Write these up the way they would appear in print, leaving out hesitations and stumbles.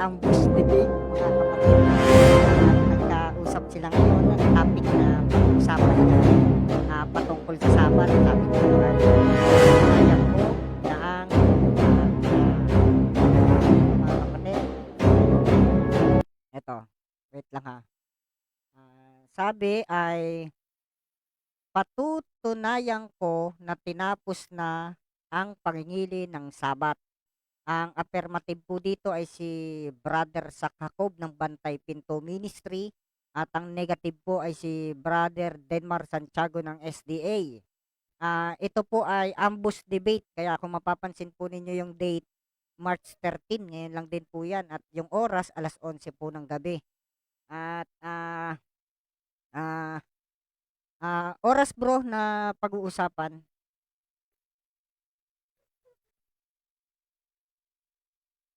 ambush debate, mga kapatid. Nagkausap sila ngayon ng topic na pag-uusapan nila patungkol sa Sabat. Sabi ko ay kaya ko na ang mga kapatid. Eto, wait lang ha. Sabi ay patutunayan ko na tinapos na ang pangingili ng Sabat. Ang affirmative po dito ay si Brother Jacob ng Bantay Pinto Ministry at ang negative po ay si Brother Denmar Santiago ng SDA. Ito po ay ambush debate kaya kung mapapansin po ninyo yung date March 13, ngayon lang din po yan at yung oras alas 11 po ng gabi. At oras bro na pag-uusapan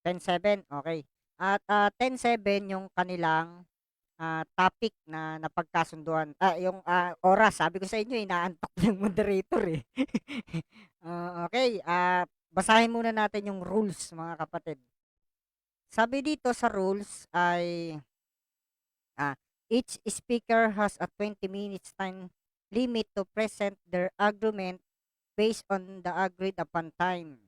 10:07, okay. At 10:07 yung kanilang topic na napagkasunduan. Yung oras, sabi ko sa inyo, inaantok yung moderator eh. Okay, basahin muna natin yung rules mga kapatid. Sabi dito sa rules ay each speaker has a 20 minutes time limit to present their argument based on the agreed upon time.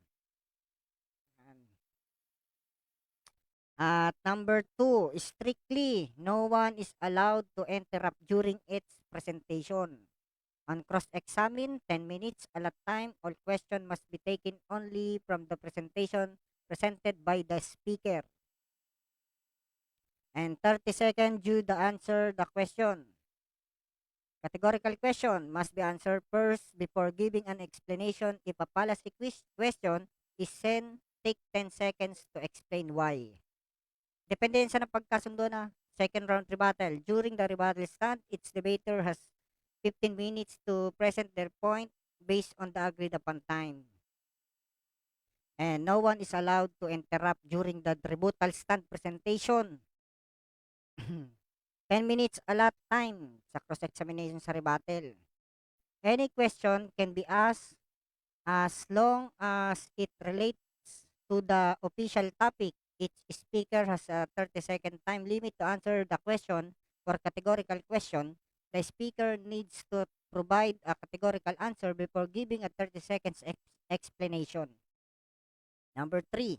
At number 2, strictly, no one is allowed to interrupt during its presentation. On cross-examine, 10 minutes allot time, all question must be taken only from the presentation presented by the speaker. And 30 seconds due to answer the question. Categorical question must be answered first before giving an explanation. If a fallacy question is sent, take 10 seconds to explain why. Depende yan sa napagkasundo na second round rebuttal. During the rebuttal stand, each debater has 15 minutes to present their point based on the agreed upon time. And no one is allowed to interrupt during the rebuttal stand presentation. 10 minutes allot time sa cross-examination sa rebuttal. Any question can be asked as long as it relates to the official topic. Each speaker has a 30-second time limit to answer the question. For categorical question, the speaker needs to provide a categorical answer before giving a 30 seconds explanation. Number 3.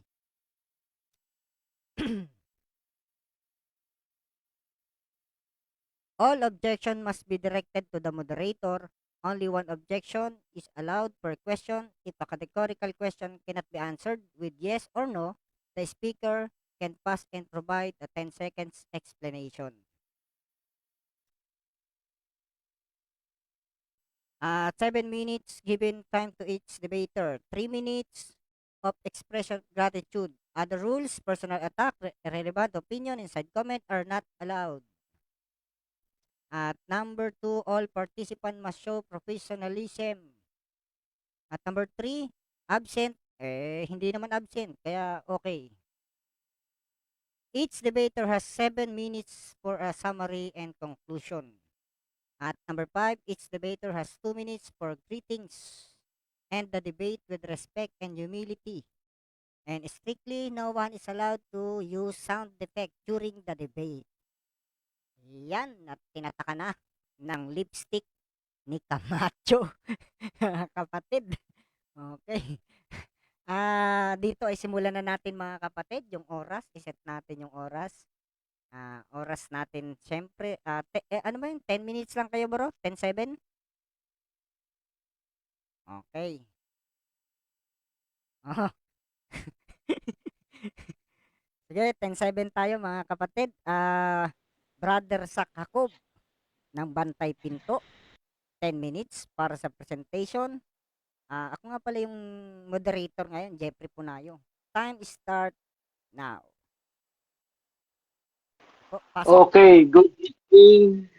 All objection must be directed to the moderator. Only one objection is allowed per question. If a categorical question cannot be answered with yes or no, the speaker can pass and provide a 10 seconds explanation. 7 minutes given time to each debater. 3 minutes of expression of gratitude. Other rules, personal attack, irrelevant opinion, inside comment are not allowed. At number 2, all participants must show professionalism. At number 3, absent. Hindi naman absent, kaya okay. Each debater has 7 minutes for a summary and conclusion. At number 5, each debater has 2 minutes for greetings and the debate with respect and humility. And strictly, no one is allowed to use sound effect during the debate. Yan, at tinataka na ng lipstick ni Camacho. Kapatid. Okay. Dito ay simulan na natin mga kapatid yung oras. Iset natin yung oras. Oras natin syempre. Ano ba yun? 10 minutes lang kayo bro? 10-7? Okay. Oh. Sige, 10-7 tayo mga kapatid. Brother Jacob ng Bantay Pinto. 10 minutes para sa presentation. Ako nga pala yung moderator ngayon, Jeffrey Punayo. Time start now. Pasok. Okay, good evening,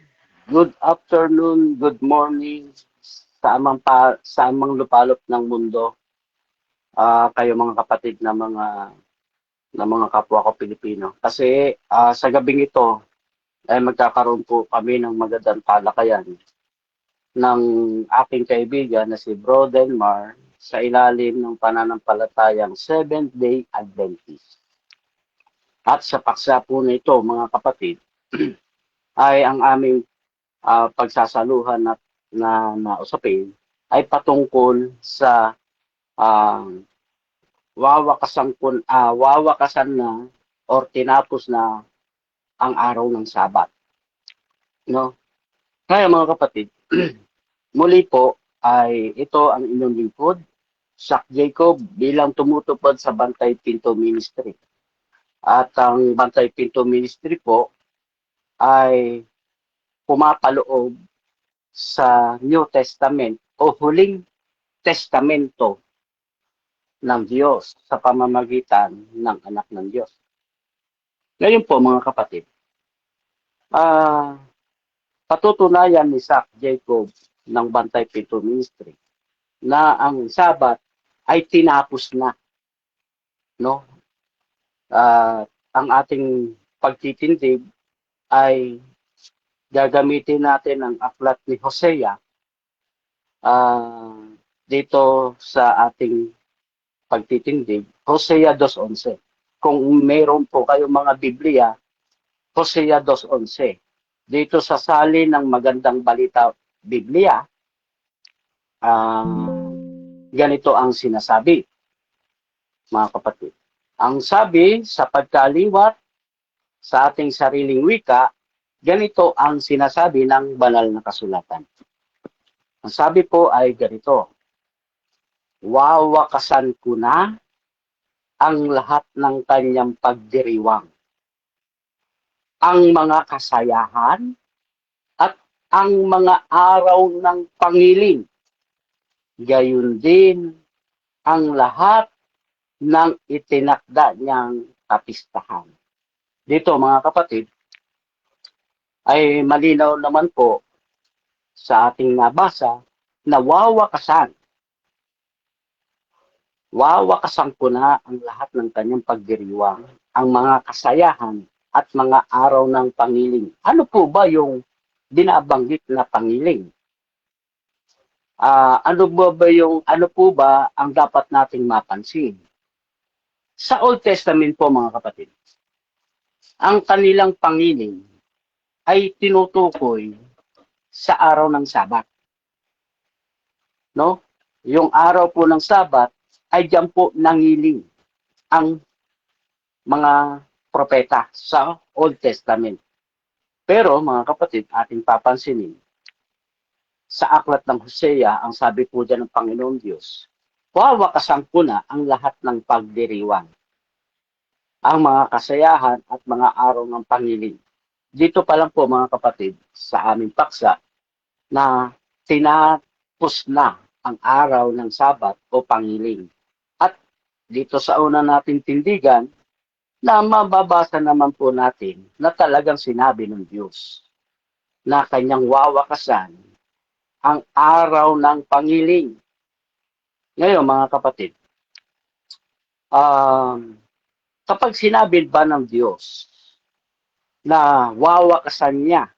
good afternoon, good morning sa amang lupalop ng mundo. Kayo mga kapatid na mga kapwa ko Pilipino. Kasi sa gabing ito ay magkakaroon po kami ng magandang talakayan ng aking kaibigan na si Bro Denmar sa ilalim ng pananampalatayang Seventh-day Adventist. At sa paksa po na ito, mga kapatid, ay ang aming pagsasaluhan na usapin ay patungkol sa ah, wawakasan na or tinapos na ang araw ng Sabat. No? Kaya mga kapatid, muli po ay ito ang inyong lingkod, Sak Jacob, bilang tumutupad sa Bantay Pinto Ministry. At ang Bantay Pinto Ministry po ay pumapaloob sa New Testament o huling testamento ng Diyos sa pamamagitan ng anak ng Diyos. Ngayon po mga kapatid, patutunayan ni Sak Jacob ng Bantay Pinto Ministry na ang Sabat ay tinapos na, no? Ang ating pagtitindig ay gagamitin natin ang aklat ni Hosea dito sa ating pagtitindig, Hosea 2:11. Kung meron po kayong mga Biblia, Hosea 2:11. Dito sa salin ng Magandang Balita Biblia, ganito ang sinasabi, mga kapatid. Ang sabi sa pagkaliwat sa ating sariling wika, ganito ang sinasabi ng banal na kasulatan. Ang sabi po ay ganito, wawakasan ko na ang lahat ng kanyang pagdiriwang, ang mga kasayahan at ang mga araw ng pangiling. Gayon din ang lahat ng itinakda niyang kapistahan. Dito mga kapatid, ay malinaw naman po sa ating nabasa na wawakasan ko na ang lahat ng kanyang pagdiriwang, ang mga kasayahan at mga araw ng pangiling. Ano po ba yung binabanggit na pangiling? Ano po ba ang dapat nating mapansin? Sa Old Testament po mga kapatid, ang kanilang pangiling ay tinutukoy sa araw ng Sabat. No? Yung araw po ng Sabat ay diyan po nangiling ang mga propeta sa Old Testament. Pero mga kapatid, ating papansinin, sa aklat ng Hosea, ang sabi po dyan ng Panginoon Diyos, wawakasan ko na ang lahat ng pagdiriwang, ang mga kasayahan at mga araw ng pangiling. Dito pa lang po mga kapatid, sa aming paksa, na tinapos na ang araw ng Sabat o pangiling. At dito sa una nating tindigan, na mababasa naman po natin na talagang sinabi ng Diyos na kanyang wawakasan ang araw ng pangiling. Ngayon mga kapatid, kapag sinabi ba ng Diyos na wawakasan niya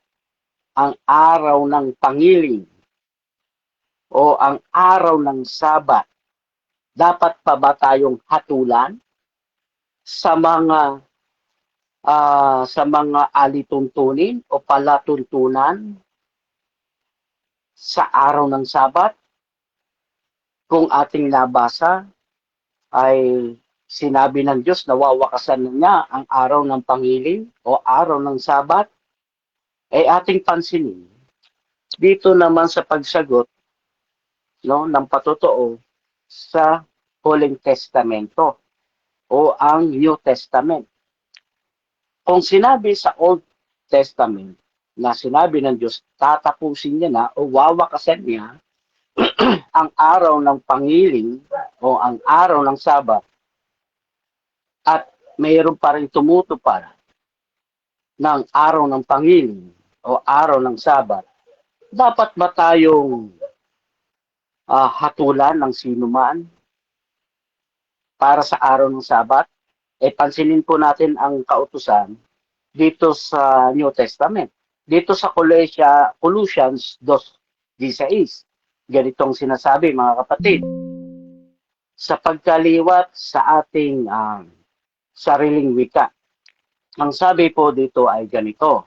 ang araw ng pangiling o ang araw ng Sabat, dapat pa ba tayong hatulan sa mga alituntunin o palatuntunan sa araw ng Sabat? Kung ating nabasa ay sinabi ng Diyos na wawakasan niya ang araw ng pangiling o araw ng Sabat, ay ating pansinin dito naman sa pagsagot, no, ng patotoo sa Huling Testamento o ang New Testament. Kung sinabi sa Old Testament na sinabi ng Diyos, tatapusin niya na o wawakasan niya ang araw ng pangiling o ang araw ng Sabat, at mayroon pa rin tumutupad ng araw ng pangiling o araw ng Sabat, dapat ba tayong hatulan ng sinuman para sa araw ng Sabat? Pansinin po natin ang kautusan dito sa New Testament. Dito sa Colossians 2:16, ganitong sinasabi mga kapatid, sa pagkaliwat sa ating sariling wika, Ang sabi po dito ay ganito,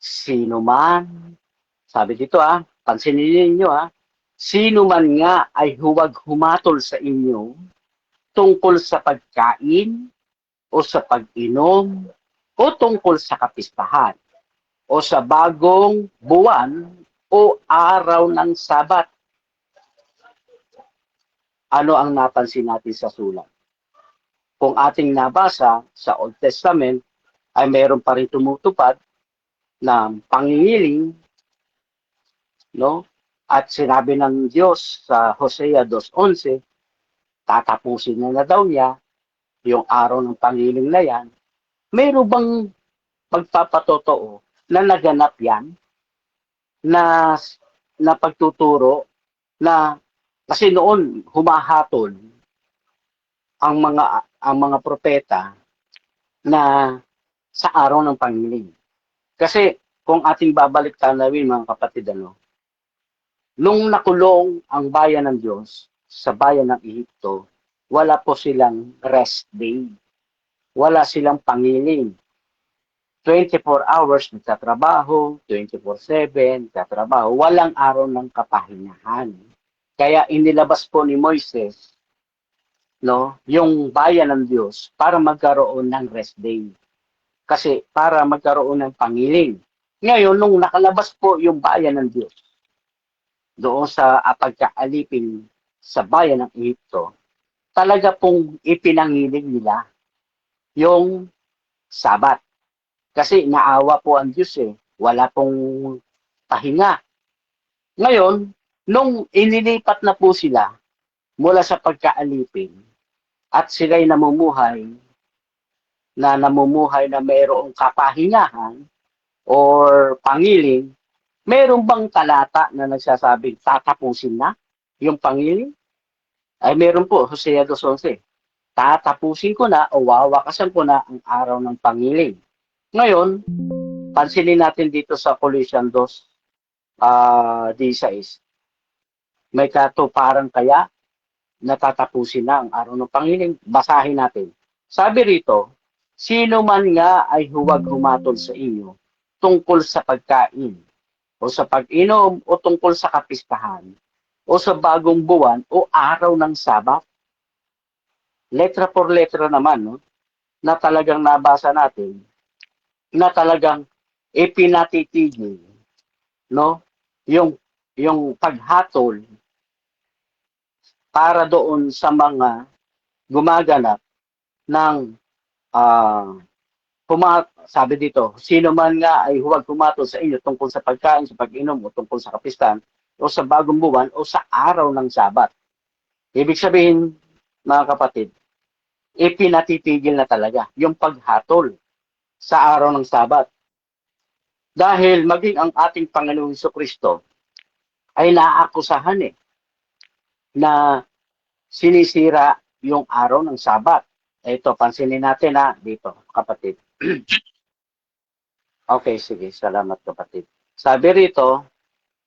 sino man, sabi dito pansinin ninyo sino man nga ay huwag humatol sa inyo tungkol sa pagkain o sa pag-inom o tungkol sa kapistahan o sa bagong buwan o araw ng Sabat. Ano ang napansin natin sa sulat? Kung ating nabasa sa Old Testament, ay mayroon pa rin tumutupad na pangingiling, no? At sinabi ng Diyos sa Hosea 2:11, tatapusin na daw niya yung araw ng pangiling na yan. Mayroon bang pagpapatotoo na naganap yan na na pagtuturo na kasi noon humahatol ang mga propeta na sa araw ng pangiling. Kasi kung ating babalik tanawin mga kapatid, nung nakulong ang bayan ng Diyos sa bayan ng Ehipto, wala po silang rest day. Wala silang pangiling. 24 hours nagtatrabaho, 24/7 nagtatrabaho, walang araw ng kapahingahan. Kaya inilabas po ni Moises, yung bayan ng Diyos para magkaroon ng rest day. Kasi para magkaroon ng pangiling. Ngayon, nung nakalabas po yung bayan ng Diyos doon sa pagkaalipin sa bayan ng Ehipto, talaga pong ipinangiling nila yung Sabat. Kasi naawa po ang Diyos wala pong pahinga. Ngayon, nung inilipat na po sila mula sa pagkaalipin at sila'y namumuhay na mayroong kapahingahan or pangiling, mayroong bang talata na nagsasabing tatapusin na yung pangiling? Ay meron po, Hosea 2:11. Tatapusin ko na o wawakasan ko na ang araw ng pangiling. Ngayon, pansinin natin dito sa Colossians 2:16. May katuparan kaya natatapusin na ang araw ng pangiling? Basahin natin. Sabi rito, sino man nga ay huwag humatol sa inyo tungkol sa pagkain o sa pag-inom o tungkol sa kapistahan o sa bagong buwan o araw ng Sabat. Letra por letra naman, na talagang nabasa natin, na talagang ipinatitigil, yung paghatol para doon sa mga gumaganap ng sabi dito, sino man nga ay huwag humatol sa inyo tungkol sa pagkain, sa pag-inom o tungkol sa kapistahan o sa bagong buwan o sa araw ng Sabat. Ibig sabihin, mga kapatid, ipinatitigil na talaga yung paghatol sa araw ng Sabat. Dahil maging ang ating Panginoong Jesucristo ay naaakusahan na sinisira yung araw ng Sabat. Ito, pansinin natin dito, kapatid. Okay, sige. Salamat, kapatid. Sabi rito,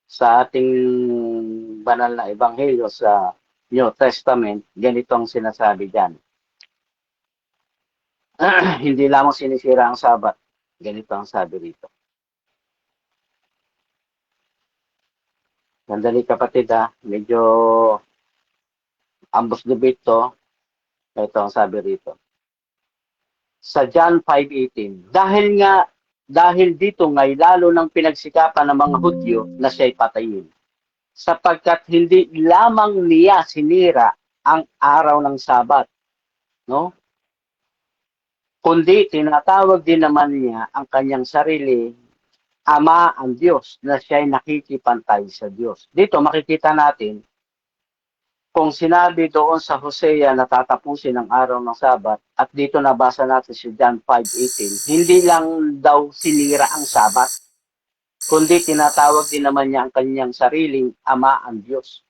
sa ating banal na ebanghelyo sa New Testament, ganito ang sinasabi dyan. Hindi lamang sinisira ang Sabat. Ganito ang sabi rito. Sandali, kapatid medyo ambos debate to. Ito ang sabi rito. Sa John 5:18, dahil dito ngay lalo ng pinagsikapan ng mga Hudyo na siya'y patayin. Sapagkat hindi lamang niya sinira ang araw ng Sabat, kundi tinatawag din naman niya ang kanyang sarili Ama ang Diyos, na siya'y nakikipantay sa Diyos. Dito makikita natin kung sinabi doon sa Hosea na tatapusin ang araw ng Sabat, at dito nabasa natin si John 5:18, hindi lang daw sinira ang Sabat, kundi tinatawag din naman niya ang kanyang sariling Ama ang Diyos.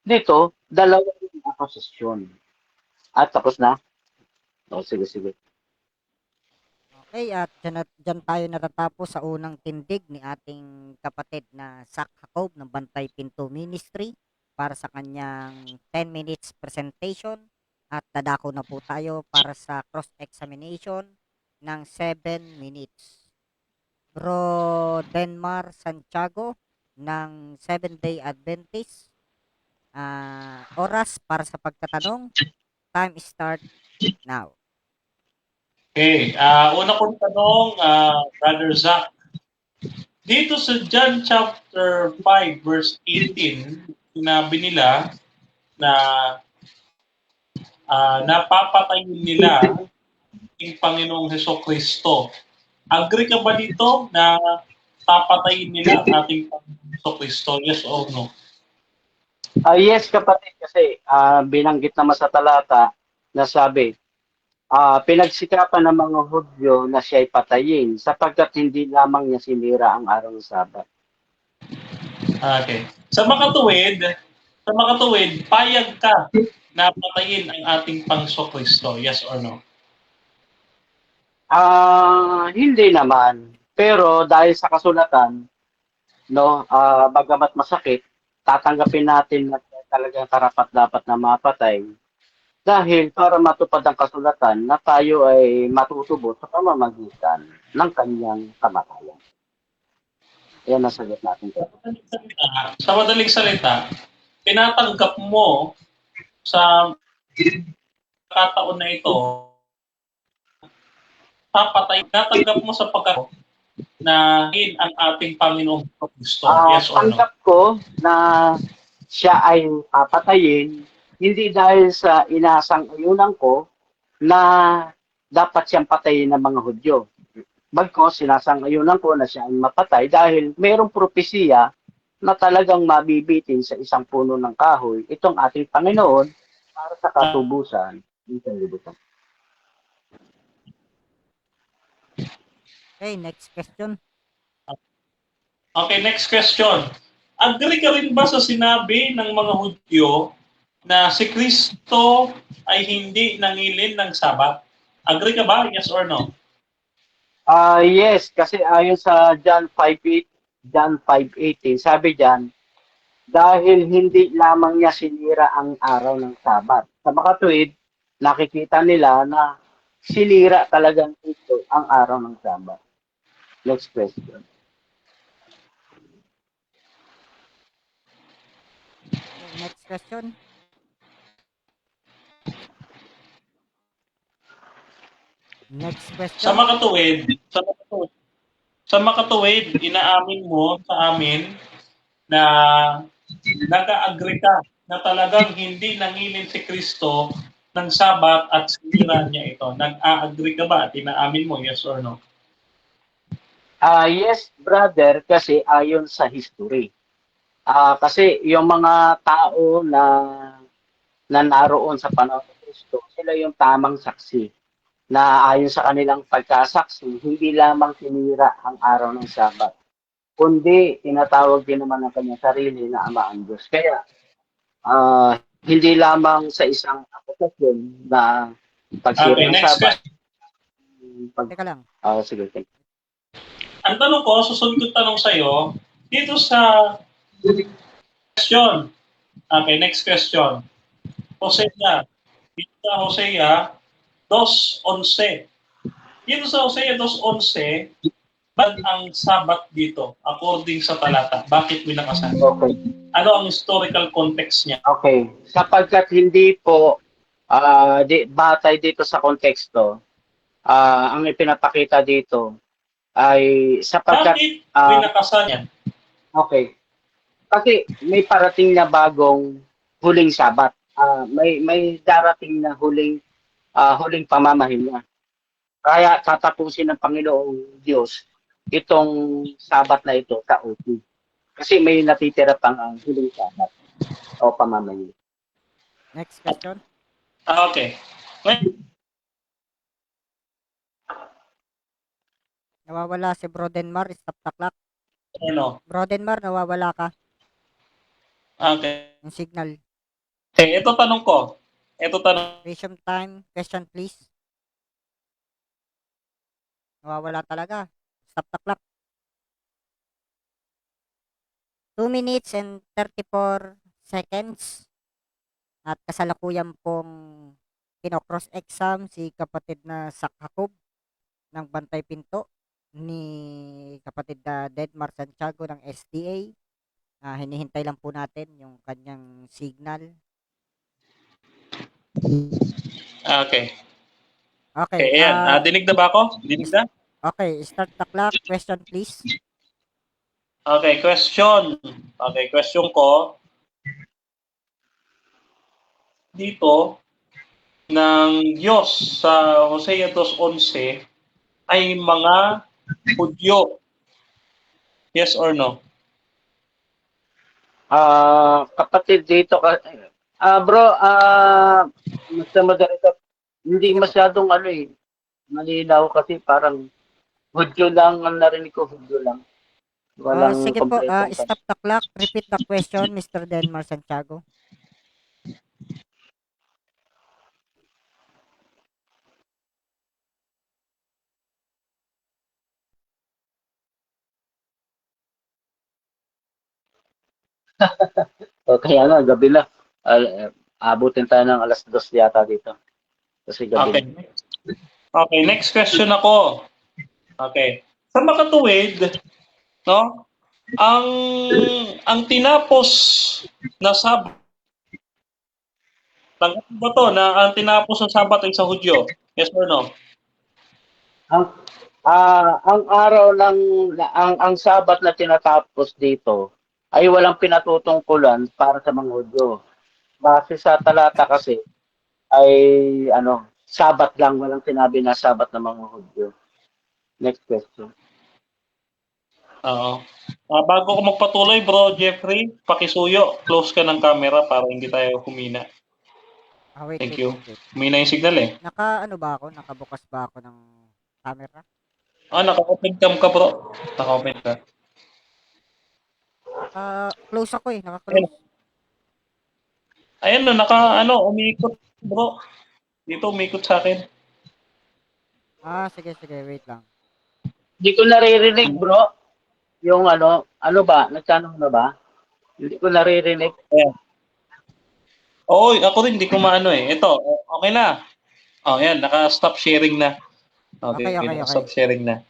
Dito, dalawang akusasyon. At tapos na? Sige. Okay, at dyan tayo natatapos sa unang tindig ni ating kapatid na Zach Jacob ng Bantay Pinto Ministry para sa kanyang 10 minutes presentation, at dadako na po tayo para sa cross-examination ng 7 minutes. Bro Denmar Santiago ng 7-day Adventist. Oras para sa pagtatanong. Time start now. Okay, una kong tanong, Brother Zach, dito sa John chapter 5 verse 18, sinabi nila na napapatayin nila yung Panginoong Hesukristo. Agree ka ba dito na papatayin nila ang ating Panginoong Hesukristo? Yes or no? Yes, kapatid, kasi binanggit naman sa talata na sabi, pinagsikapan ng mga Hudyo na siya'y patayin sapagkat hindi lamang niya sinira ang araw ng Sabat. Okay. Sa makatuwid, payag ka na patayin ang ating Panginoong Kristo. Yes or no? Hindi naman. Pero dahil sa kasulatan, no, bagamat masakit, tatanggapin natin na talagang karapat dapat na mapatay dahil para matupad ang kasulatan na tayo ay matutubos sa pamamagitan ng kanyang kamatayan. Yan ang sagot natin. Sa madaling salita, tinatanggap mo sa kataon na ito, tinatanggap mo sa pagkataon na ang ating Panginoong Kristo. Yes or no? Tanggap ko na siya ay papatayin hindi dahil sa inasang-ayunan ko na dapat siyang patayin ng mga Hudyo. Bagkos sinasang-ayunan ko na siya ay mapatay dahil mayroong propesiya na talagang mabibitin sa isang puno ng kahoy itong ating Panginoon para sa katubusan ng sanlibutan. Okay, next question. Okay, next question. Agree ka rin ba sa sinabi ng mga Hudyo na si Kristo ay hindi nangilin ng Sabat? Agree ka ba? Yes or no? Yes, kasi ayon sa John 5:18, sabi diyan, dahil hindi lamang niya sinira ang araw ng Sabat. Sa makatuwid, nakikita nila na sinira talagang ito ang araw ng Sabat. Next question. Okay, next question. Next Sa question. makatuwid, inaamin mo sa amin na nag-agree ka na talagang hindi nangilin si Kristo ng Sabat at sinira niya ito. Nag-agree ka ba at inaamin mo? Yes or no? Yes, brother, kasi ayon sa history. Kasi yung mga tao na naroon sa panahon ni Kristo, sila yung tamang saksi na ayon sa kanilang pagkasaksi, hindi lamang sinira ang araw ng Sabat, kundi tinatawag din naman ng kanyang sarili na Ama ang Diyos. Kaya, hindi lamang sa isang akusasyon na pagsira Okay, ng next Sabat. question. Teka lang. Sige, thank you. Ang tanong ko, susunod kong tanong sa'yo, dito sa question. Okay, next question. Hosea. Dito sa Hosea 2:11. Dito sa Hosea 2:11, bakit ang Sabat dito according sa talata? Bakit winakasan? Okay. Ano ang historical context niya? Okay. Sapagkat hindi po batay dito sa konteksto, ang ipinapakita dito ay sapagkat Bakit winakasan yan? okay. Kasi may parating na bagong huling Sabat. May darating na huling pamamahinga. Kaya tatapusin ng Panginoong Diyos itong Sabat na ito sa uti. Kasi may natitira pang ang huling Sabat o pamamahinga. Next question. Okay. Nawawala si Bro Denmar. Stop the clock. Ano? Bro Denmar, nawawala ka. Okay. Yung signal. Okay, ito tanong ko. Question time. Question please. Nawawala talaga. Stop the clock. 2 minutes and 34 seconds. At kasalukuyan pong kino-cross exam si kapatid na Sak Jacob ng Bantay Pinto ni kapatid na Denmar Santiago ng SDA. Hinihintay lang po natin yung kanyang signal. Okay. Okay, Okay, ayan. Dinig na ba ako? Dinig na? okay, start the clock. Question please. Okay, question. Okay, question ko dito ng Diyos sa Hosea 2:11 ay mga Hudyo. Yes or no? Kapatid dito, bro, Mr. Moderator, hindi Sige po. masyadong malinaw kasi parang Hudyo lang ang narinig ko, Hudyo lang. Walang Sige po, kompletong stop the clock. Repeat the question, Mr. Denmar Santiago. Kaya nga, gabi na. Abutin tayo ng alas 2 yata dito. Kasi gabi Okay. na. Okay, next question ako. Okay. Sa makatuwid, no? Ang tinapos na Sabat, tanggap mo ba to na ang tinapos na Sabat ay sa Hudyo? Yes or no? Ang araw ang Sabat na tinatapos dito ay walang pinatutungkulan para sa mga Hudyo. Base sa talata kasi ay Sabat lang, walang sinabi na Sabat ng mga Hudyo. Next question. Oo. Bago ko magpatuloy, bro Jeffrey, pakisuyo. Close ka ng camera para hindi tayo humina. Wait, Thank wait, you. wait, wait. Humina yung signal eh. Nakabukas ba ako ng camera? Naka-open cam ka, bro. Naka-open ka. Close ako Ayun, naka-close. ayun umiikot, bro. Dito, umiikot sa akin. Sige, wait lang. Hindi ko naririnig, bro. Yung ano ba? Nagtanong na ba? Hindi ko naririnig. Ayan. Oo, ako rin, hindi ko maano eh. Ito, okay na. Ayan, naka-stop sharing na. Okay, Okay. naka-stop sharing na.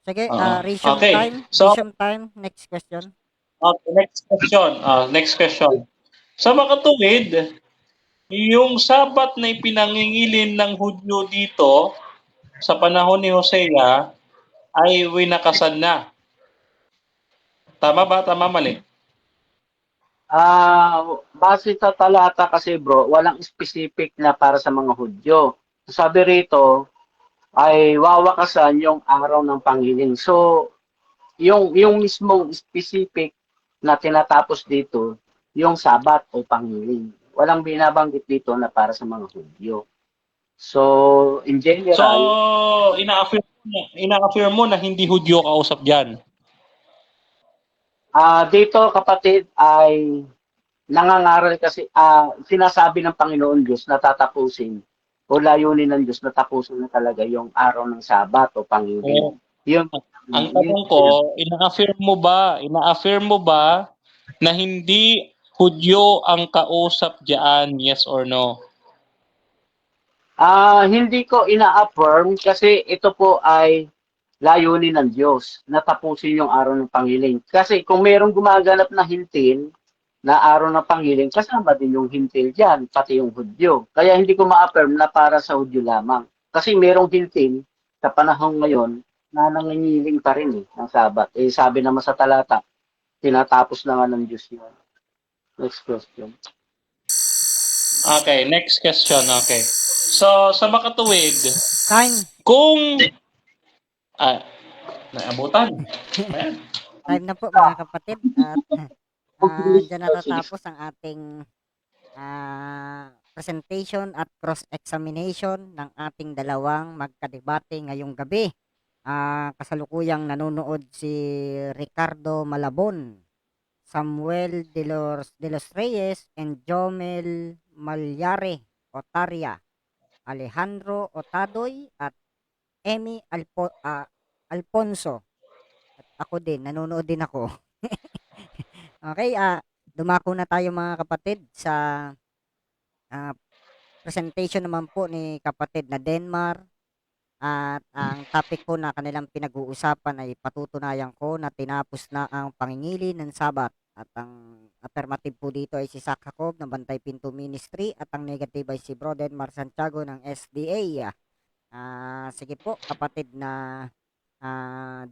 Sige, Oo. resume Okay, time. so, Resume time. Next question. okay, next question. Next question. Sa makatuwid, yung Sabat na ipinangingilin ng Hudyo dito sa panahon ni Hosea ay winakasan na. Tama ba? Tama mali? Base sa talata kasi, bro, walang specific na para sa mga Hudyo. Sabi rito ay wawakasan yung araw ng Panginoon. So, yung mismong specific na tinatapos dito, yung Sabat o Pangilin. Walang binabanggit dito na para sa mga Hudyo. So, in So, general, ina-affirm mo na hindi Hudyo kausap diyan. dito kapatid ay nangangaral kasi sinasabi ng Panginoon Diyos na tatapusin o layunin ng Diyos na tapusin na talaga yung araw ng Sabat o Pangilin. So, Yun, ang yun, tanong ko, ina-affirm mo ba na hindi Hudyo ang kausap diyan, yes or no? Hindi ko ina-affirm kasi ito po ay layunin ng Diyos na tapusin yung araw ng Pangilin. Kasi kung mayroong gumaganap na hintil na araw ng Pangilin, kasama din yung hintil dyan, pati yung Hudyo. Kaya hindi ko ma-affirm na para sa Hudyo lamang. Kasi mayroong hintil sa panahon ngayon na nangingiling pa rin ng Sabat. Sabi naman sa talata, tinatapos na nga ng Diyos yun. Next question. Okay, next question. Okay. So, sa makatuwid, Time. kung naabutan. Ayan. Time na po mga kapatid. At dyan natatapos ang ating presentation at cross-examination ng ating dalawang magkadebate ngayong gabi. Kasalukuyang nanonood si Ricardo Malabon, Samuel de los Reyes, and Jomel Malyare Otaria, Alejandro Otadoy, at Emmy Alfonso. At ako din, nanonood din ako. Okay, dumako na tayo mga kapatid sa presentation naman po ni kapatid na Denmar At ang topic po na kanilang pinag-uusapan ay patutunayan ko na tinapos na ang pangingili ng Sabat. At ang affirmative po dito ay si Zach Jacob ng Bantay Pinto Ministry at ang negative ay si Broden Mar Santiago ng SDA. Sige po, kapatid na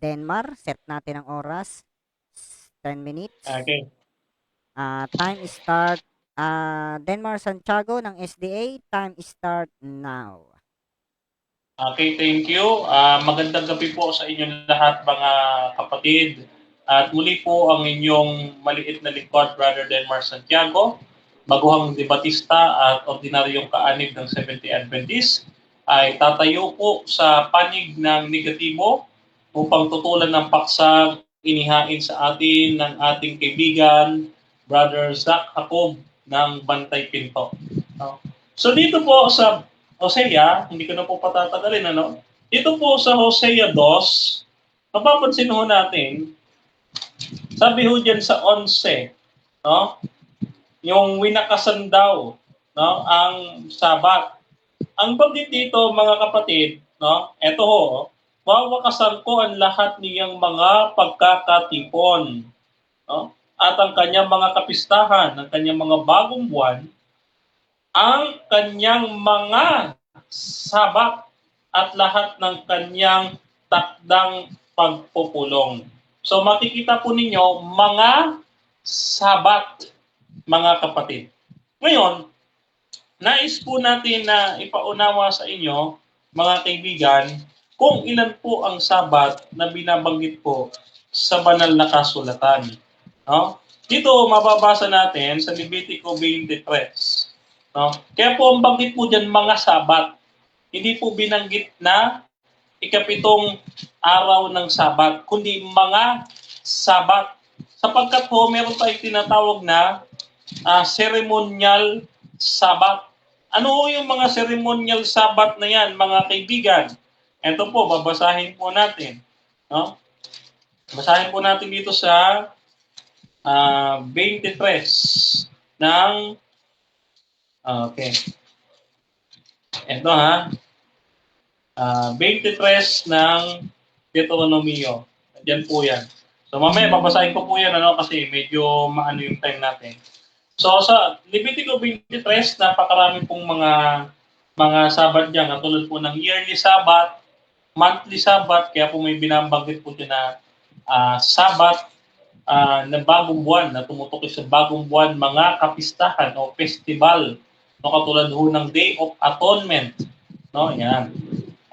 Denmar, set natin ang oras. 10 minutes. Okay. Time start. Denmar Santiago ng SDA, time start now. Okay, thank you. Magandang gabi po sa inyong lahat mga kapatid. At muli po ang inyong maliit na lingkod, Brother Denmar Santiago, baguhang debatista at ordinaryong kaanib ng Seventh-day Adventist, ay tatayo po sa panig ng negatibo upang tutulan ng paksang inihain sa atin ng ating kaibigan, Brother Zach Jacob ng Bantay Pinto. So dito po sa Hosea, hindi ko na po patatagalin, ano? Dito po sa Hosea 2, mapapansin ho natin, sabi ho dyan sa 11, no? Yung winakasan daw, no? Ang Sabat. Ang bagay dito, mga kapatid, no? Eto ho, wawakasan ko ang lahat niyang mga pagkakatipon, no? At ang kanyang mga kapistahan, ang kanyang mga bagong buwan, ang kanyang mga sabat at lahat ng kanyang takdang pagpupulong. So makikita po ninyo, mga sabat, mga kapatid. Ngayon, nais po natin na ipaunawa sa inyo, mga kaibigan, kung ilan po ang sabat na binabanggit po sa banal na kasulatan. No? Dito, mababasa natin sa Levitico 23. No? Kaya po ang banggit po dyan, mga sabat. Hindi po binanggit na ikapitong araw ng sabat, kundi mga sabat. Sapagkat po, meron tayong tinatawag na ceremonial sabat. Ano po yung mga ceremonial sabat na yan, mga kaibigan? Ito po, babasahin po natin. No? Basahin po natin dito sa 23 ng okay. Ito ha. 23 ng Deuteronomio. Diyan po yan. So mamaya babasahin ko po yan kasi medyo maano yung time natin. So sa Levitico 23, napakarami pong mga sabat diyan, katulad po ng yearly sabat, monthly sabat, kaya po may binabanggit po dyan na sabat na bagong buwan, na tumutukoy sa bagong buwan, mga kapistahan o festival, no, katulad ho ng Day of Atonement. No, yan.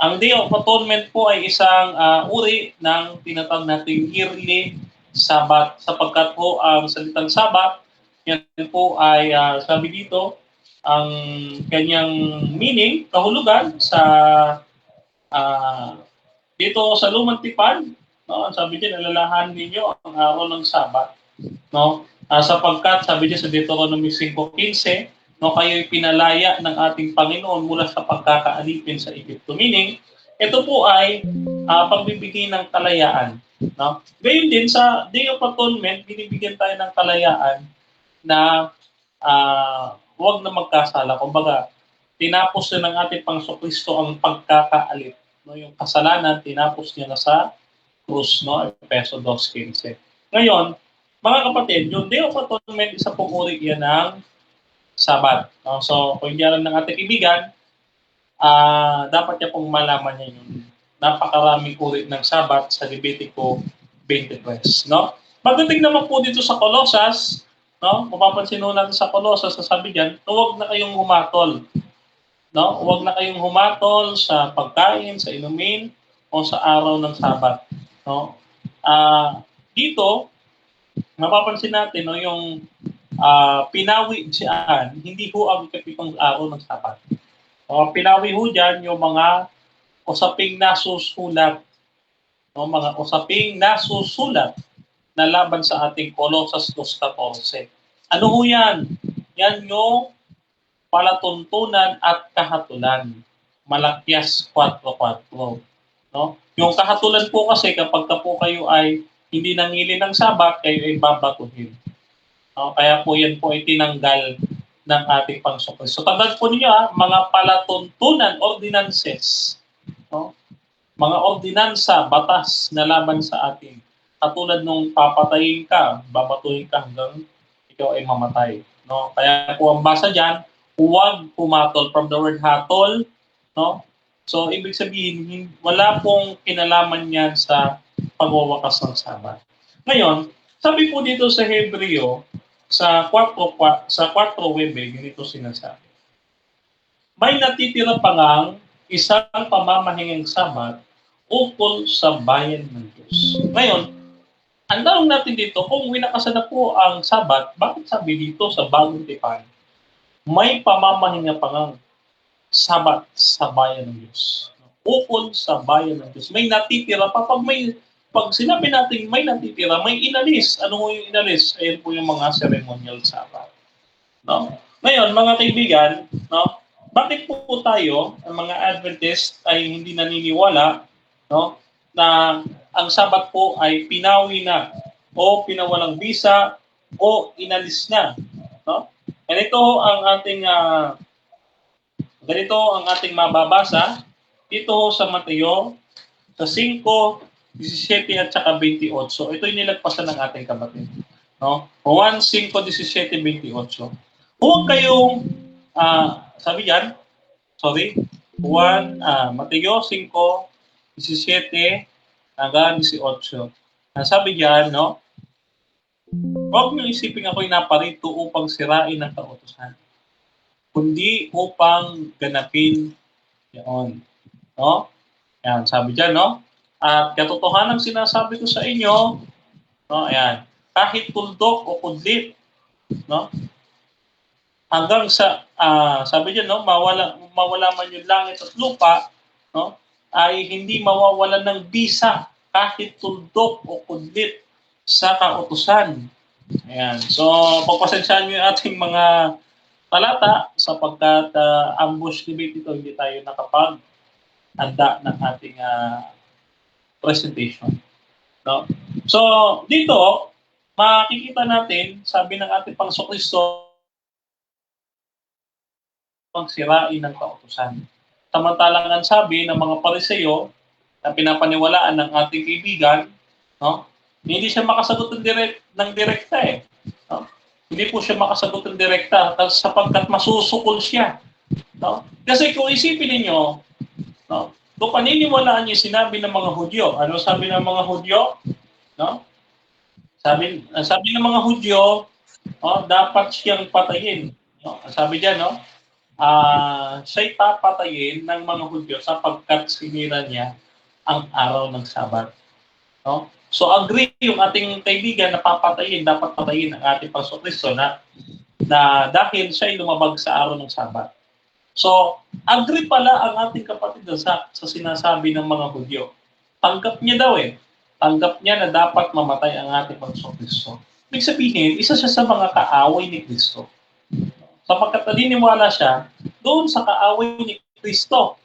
Ang Day of Atonement po ay isang uri ng tinatawag nating yearly Sabat, sapagkat po ang salitang Sabat, yan po ay sabi dito, ang kanyang meaning, kahulugan sa dito sa Lumang Tipan, no, sabi diyan, alalahanin ninyo ang araw ng Sabat, no? Sapagkat sabi diyan sa Deuteronomy 5:15, no, kayo'y pinalaya ng ating Panginoon mula sa pagkakaalipin sa Egypto. Meaning, ito po ay pagbibigay ng kalayaan, no? Gayon din sa Day of Atonement, binibigyan tayo ng kalayaan na huwag na magkasala. Kumbaga, tinapos na ng ating Panginoon ang pagkakaalip. No, yung kasalanan, tinapos niya na sa krus, no? Efeso 2:15. Ngayon, mga kapatid, yung Day of Atonement, isa pong uri yan ng Sabat. No? So, kung hindi alam ng ating kaibigan, dapat niya pong malaman niya yung napakaraming uri ng Sabat sa Levitico 23. No? Pagdating naman po dito sa Colossus, no? Mapapansin natin sa Colossus, sasabi diyan, huwag na kayong humatol. No? Huwag na kayong humatol sa pagkain, sa inumin, o sa araw ng Sabat. No? Dito, mapapansin natin, no, yung pinawi diyan, hindi ho ang ikapitong araw ng Sabat. Pinawi ho diyan yung mga usaping nasusulat, no, mga usaping nasusulat na laban sa ating Colossus 2:14. Ano ho yan? Yan yung palatuntunan at kahatulan. Malakyas 4:4. No? Yung kahatulan po kasi kapag po kayo ay hindi nangili ng Sabat, kayo ay babatuhin. No? Kaya po yan po ay tinanggal ng ating Panginoon. So tandaan po ninyo mga palatuntunan, ordinances. No? mga ordinansa, batas na laban sa atin. Katulad nung papatayin ka, babatuhin ka hanggang ikaw ay mamatay. No? Kaya po ang basa dyan, huwag pumatol, from the word hatol. No? So, ibig sabihin, wala pong kinalaman yan sa pagwawakas ng Sabat. Ngayon, sabi po dito sa Hebreo, sa 4:9, ganito sinasabi. May natitira pa ngang isang pamamahingang Sabat ukol sa bayan ng Diyos. Ngayon, ang tanong natin dito, kung winakasan na po ang Sabat, bakit sabi dito sa Bagong Tipan, may pamamahinga pa ngang Sabat sa bayan ng Diyos. Ukol sa bayan ng Diyos. May natitira pa. Pag sinabi natin may natitira, may inalis. Ano yung inalis? Ayan po yung mga ceremonial Sabat. No? Ngayon, mga kaibigan, no? Bakit po tayo, ang mga Adventist, ay hindi naniniwala, no, na ang Sabat po ay pinawi na o pinawalang bisa o inalis na, no? Ganito ang ating mababasa dito sa Mateo sa 5:17 at saka 28. Ito yung nilagpasan ng ating kapatid, no? 1:5:17-28. Huwag kayong sabi diyan, Mateo 5:17 hanggang 18. Sabi diyan, no? Huwag niyo isipin ako'y naparito upang sirain ang kautusan, kundi upang ganapin yaon. No? Ayan, sabi diyan, no? At katotohanan sinasabi ko sa inyo, no? Ayan, kahit tuldok o kudlit, no? Hanggang sa sabi diyan, no, mawala man yung langit at lupa, no, ay hindi mawawalan ng bisa kahit tuldok o kudlit sa kautusan. Ayan. So, pagpasensyahan niyo yung ating mga talata sapagkat ambush debate ito, hindi tayo nakapag-handa ng ating presentation. No? So, dito, makikita natin, sabi ng ating Panginoong Kristo, ang sirain ng kautusan. Samantalang ang sabi ng mga Pariseo na pinapaniwalaan ng ating kaibigan, no, hindi siya makasagot ng direkta eh. No? Hindi po siya makasagot ng direkta sapagkat masusukol siya. No? Kasi kung isipin niyo, no, kung paniniwalaan niyo sinabi ng mga Hudyo, ano sabi ng mga Hudyo? No? Sabi ng mga Hudyo, dapat siyang patayin. No? Sabi diyan, no? Siya'y papatayin ng mga Hudyo sapagkat sinira niya ang araw ng Sabat. No? So agree yung ating kaibigan na papatayin, dapat patayin ang ating Panginoong Kristo na dahil siya'y lumabag sa araw ng Sabat. So agree pala ang ating kapatid sa sinasabi ng mga Hudyo. Tanggap niya daw eh. Tanggap niya na dapat mamatay ang ating Panginoong Kristo. Ibig sabihin, isa siya sa mga kaaway ni Kristo. Sapagkat naniniwala siya doon sa kaaway ni Kristo.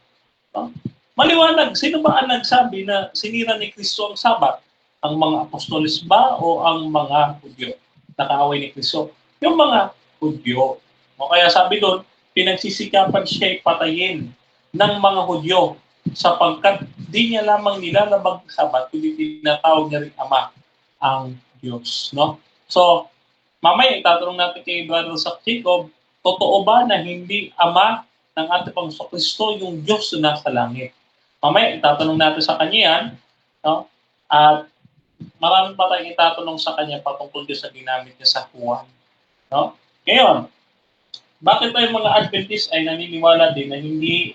No? Maliwanag, sino ba ang nagsabi na sinira ni Kristo ang Sabat? Ang mga apostoles ba o ang mga Hudyo na kaaway ni Kristo? Yung mga Hudyo. O kaya sabi doon, pinagsisikapan siya patayin ng mga Hudyo sapagkat di niya lamang nilalabag ang Sabat, kundi tinatawag niya rin Ama ang Diyos. No? So, mamaya itatanong natin kay Brother Jacob, totoo ba na hindi Ama ng ating Panginoong Kristo yung Diyos na nasa langit? Mamaya itatanong natin sa kanya yan. No? At marami pa tayong itatanong sa kanya patungkol din sa ginamit niya sa Juan. No? Ngayon, bakit tayo mga Adventist ay naniniwala din na hindi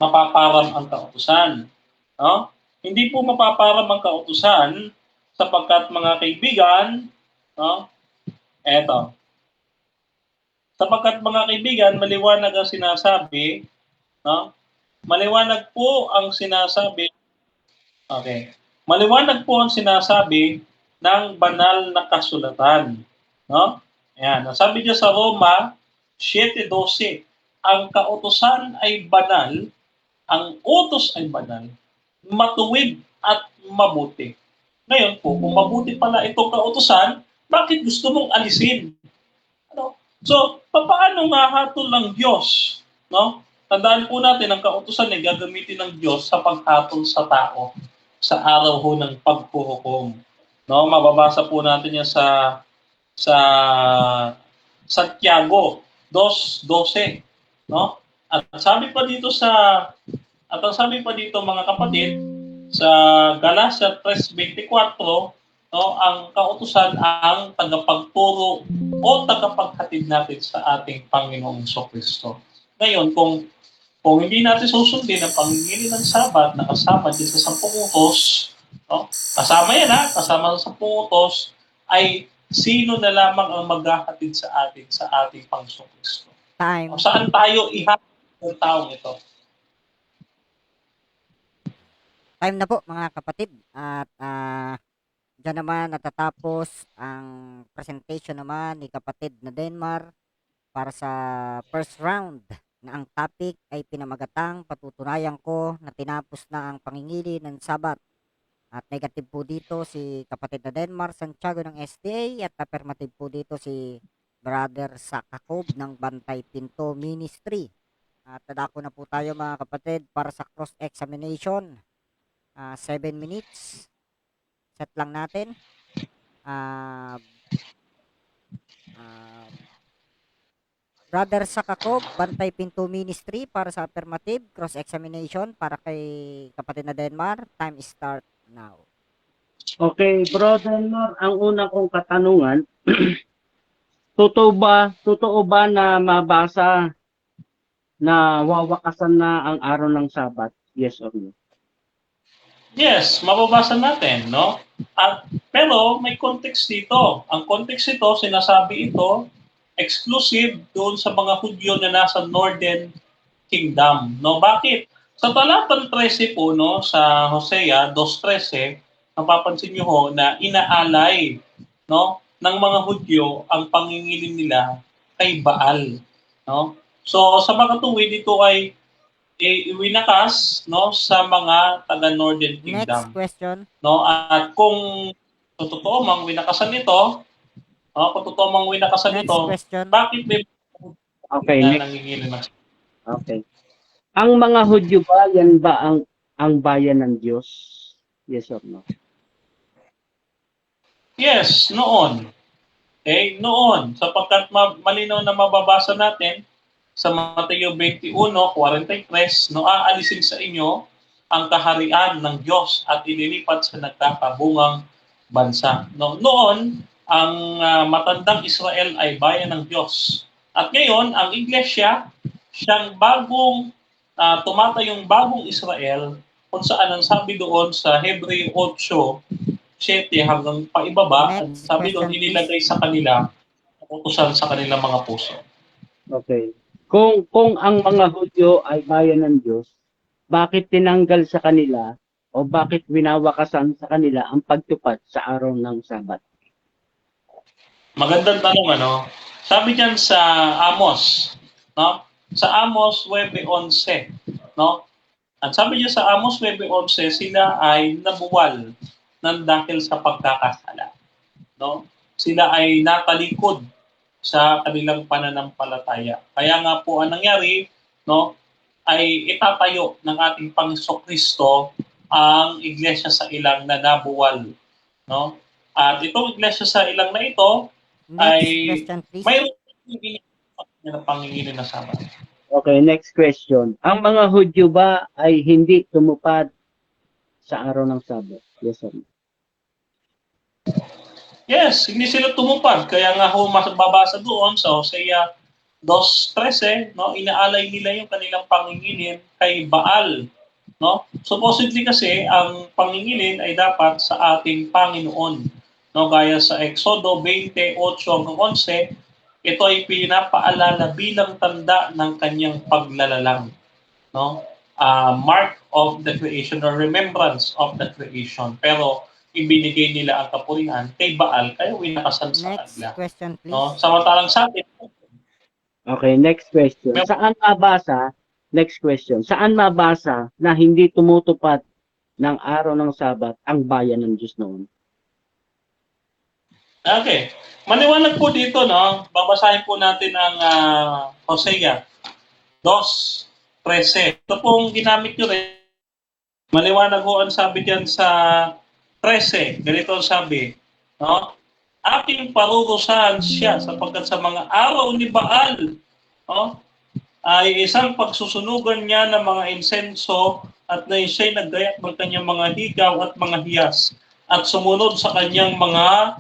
mapaparam ang kautusan? No? Hindi po mapaparam ang kautusan sapagkat mga kaibigan, no? Eto. Sapagkat mga kaibigan, maliwanag ang sinasabi, no? Maliwanag po ang sinasabi, okay. Maliwanag po ang sinasabi ng banal na kasulatan, no? Ayan, sabi niya sa Roma 7:12, ang kautusan ay banal, ang utos ay banal, matuwid at mabuti. Ngayon po, kung mabuti pala itong kautusan, bakit gusto mong alisin? Ano? So, paano nga hatol ng Diyos, no? tandaan po natin, ang kautusan ay gagamitin ng Diyos sa paghatol sa tao sa araw ho ng paghuhukom. No, mababasa po natin yan sa Santiago 2:12, no? At sabi pa dito at ang sabi pa dito mga kapatid sa Galatia 3:24, no, ang kautusan ang tagapagturo o tagapaghatid natin sa ating Panginoong Kristo. Ngayon, kung hindi natin susundin ang pangingili ng Sabat na kasama din sa 10 utos, no? Kasama yan kasama sa 10 utos, ay sino na lamang ang maghahatid sa atin sa ating Panginoong Kristo? Time. Saan tayo ihatid ng taong ito? Time na po mga kapatid. At dyan naman natatapos ang presentation naman ni kapatid na Denmar para sa first round na ang topic ay pinamagatang patutunayan ko na tinapos na ang pangingili ng Sabat. At negative po dito si kapatid na Denmar Santiago ng SDA at affirmative po dito si Brother Sakakob ng Bantay Pinto Ministry. At dadako na po tayo mga kapatid para sa cross-examination. 7 minutes. Set lang natin. Brother Sakakob, Bantay Pinto Ministry para sa affirmative cross-examination para kay kapatid na Denmar. Time start now. Okay, Brother Nor, ang una kong katanungan, totoo ba na mabasa na wawakasan na ang araw ng Sabat? Yes or no? Yes, mababasa natin, no? Pero may context dito. Ang context ito, sinasabi ito, exclusive doon sa mga Hudyo na nasa Northern Kingdom. No, bakit? Sa talatang 13 po, no, sa Hosea 2:13, napapansin niyo ho na inaalay, no, ng mga Hudyo ang pangingilin nila kay Baal, no? So sa mga tuwid ito ay iwinakas, no, sa mga taga Northern Next Kingdom, question. no? At kung totoo mang winakasan ito, no, kung totoo mang winakasan Next ito, question. bakit may Okay, na next. nangingilin ng Okay. Ang mga Hudyo ba, yan ba ang bayan ng Diyos? Yes or no? Yes, noon. Okay, noon. Sapagkat malinaw na mababasa natin sa Mateo 21:43, no, aalisin sa inyo ang kaharian ng Diyos at ililipat sa nagkakabungang bansa. No, noon, ang matandang Israel ay bayan ng Diyos. At ngayon, ang iglesia, siyang bagong tumatayong bagong Israel, kung saan ang sabi doon sa Hebreo 8:7 hanggang paibaba, ang Next sabi doon, question, inilagay sa kanila, utusan sa kanilang mga puso. Okay. Kung ang mga Hudyo ay bayan ng Diyos, bakit tinanggal sa kanila o bakit winawakasan sa kanila ang pagtupad sa araw ng Sabat? Magandang tanong, ano? Sabi diyan sa Amos, no? Sa Amos 9:11, no? At sabi niya sa Amos 9:11, sila ay nabuwal ng dahil sa pagkakasala, no? Sila ay natalikod sa kanilang pananampalataya. Kaya nga po ang nangyari, no, ay itatayo ng ating Panginoong Kristo ang iglesia sa ilang na nabuwal, no? At itong iglesia sa ilang na ito Next ay question, please. mayroon na pangingilin na Sabat. Okay, next question. Ang mga Hudyo ba ay hindi tumupad sa araw ng Sabat? Yes or no? Yes, hindi sila tumupad. Kaya nga ho, mababasa doon sa Hosea 2:13, no, inaalay nila yung kanilang pangingilin kay Baal. No? Supposedly kasi, ang pangingilin ay dapat sa ating Panginoon. No? Gaya sa Exodo 20:8-11, ito ay pinapaalala bilang tanda ng kanyang paglalalang. No? Mark of the creation or remembrance of the creation. Pero ibinigay nila ang kapurihan kay Baal, kaya winakasan sa Next kanila. question, please. No? Samantalang sa atin, Okay, next question. Next question. Saan mabasa na hindi tumutupad ng araw ng Sabat ang bayan ng Diyos noon? okay. Maliwanag po dito, no? Babasahin po natin ang Hosea 13. Ito pong ginamit nyo rin. Maliwanag ho ang sabi diyan sa 13. Ganito ang sabi. No? Aking parurusahan siya sapagkat sa mga araw ni Baal, no? Ay isang pagsusunugan niya ng mga insenso at na siya'y naggayak ng kanyang mga higaw at mga hiyas at sumunod sa kanyang mga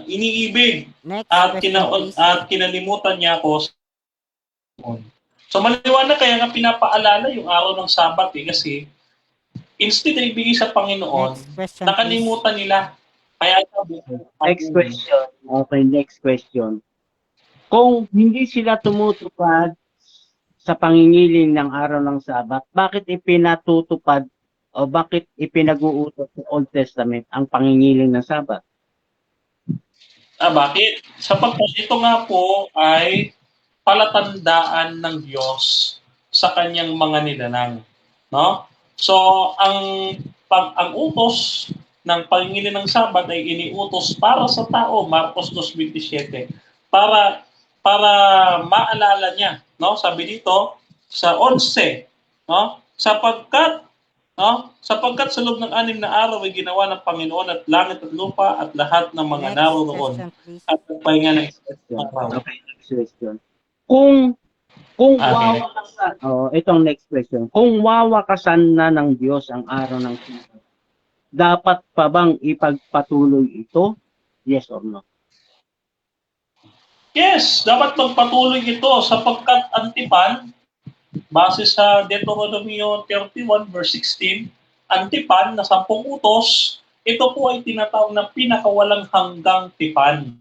iniibig Next at, question, please. at kinalimutan niya ako. So maliwanag kaya nga pinapaalala yung araw ng Sabat kasi instead na ibigay sa Panginoon, Next question, nakalimutan nila. Kaya sabi, Next question. Okay, next question. Kung hindi sila tumutupad sa pangingiling ng araw ng Sabat, bakit ipinatutupad o bakit ipinag-uutos sa Old Testament ang pangingiling ng Sabat? Bakit? Sapagkat ito nga po ay palatandaan ng Diyos sa kanyang mga nilalang. No? So, ang utos ng pangingili ng Sabat ay iniutos para sa tao, Marcos 2:27, para maalala niya, no? Sabi dito sa 11, no? Sapagkat sa loob ng 6 na araw ay ginawa ng Panginoon at langit at lupa at lahat ng mga Next naroroon question, please. at nagpahinga ng isang araw. Okay, next question. Kung wawakasan, itong next question. Kung wawakasan na ng Diyos ang araw ng Sabat, dapat pa bang ipagpatuloy ito? Yes or no? Yes, dapat magpatuloy ito sapagkat ang tipan, base sa Deuteronomy 31 verse 16, ang tipan na 10 utos, ito po ay tinatawag na pinakawalang hanggang tipan.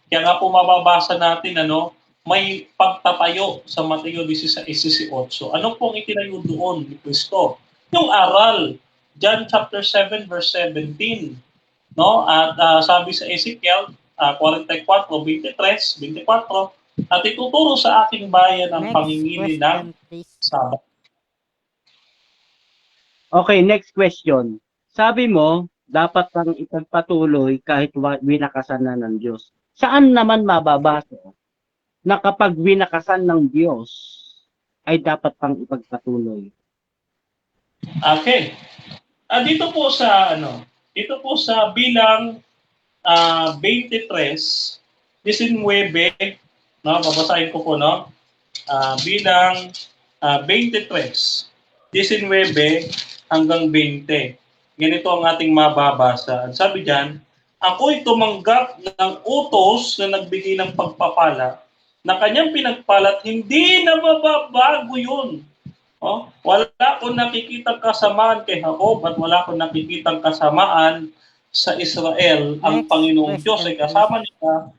Kaya nga po mababasa natin, may pagtatayo sa Mateo 16:18. Ano pong itinayo doon ni Kristo? Yung aral, John chapter 7 verse 17. No? At sabi sa Ezekiel 44:23, 24, at ituturo sa aking bayan ang Next pangingili ng question, please. Sabat. Okay, next question. Sabi mo, dapat pang ipagpatuloy kahit winakasan na ng Diyos. Saan naman mababasa na kapag winakasan ng Diyos ay dapat pang ipagpatuloy? Okay. Dito po sa bilang 23, 19, no, babasahin ko po, no? Bilang 23, 19 hanggang 20. Ganito ang ating mababasa. Sabi diyan, ako'y tumanggap ng utos na nagbigay ng pagpapala na kanyang pinagpalat, hindi na mababago yun. Wala akong nakikitang kasamaan kay Jacob at wala akong nakikitang kasamaan sa Israel. Ang Next Panginoong question, Diyos ay kasama nila.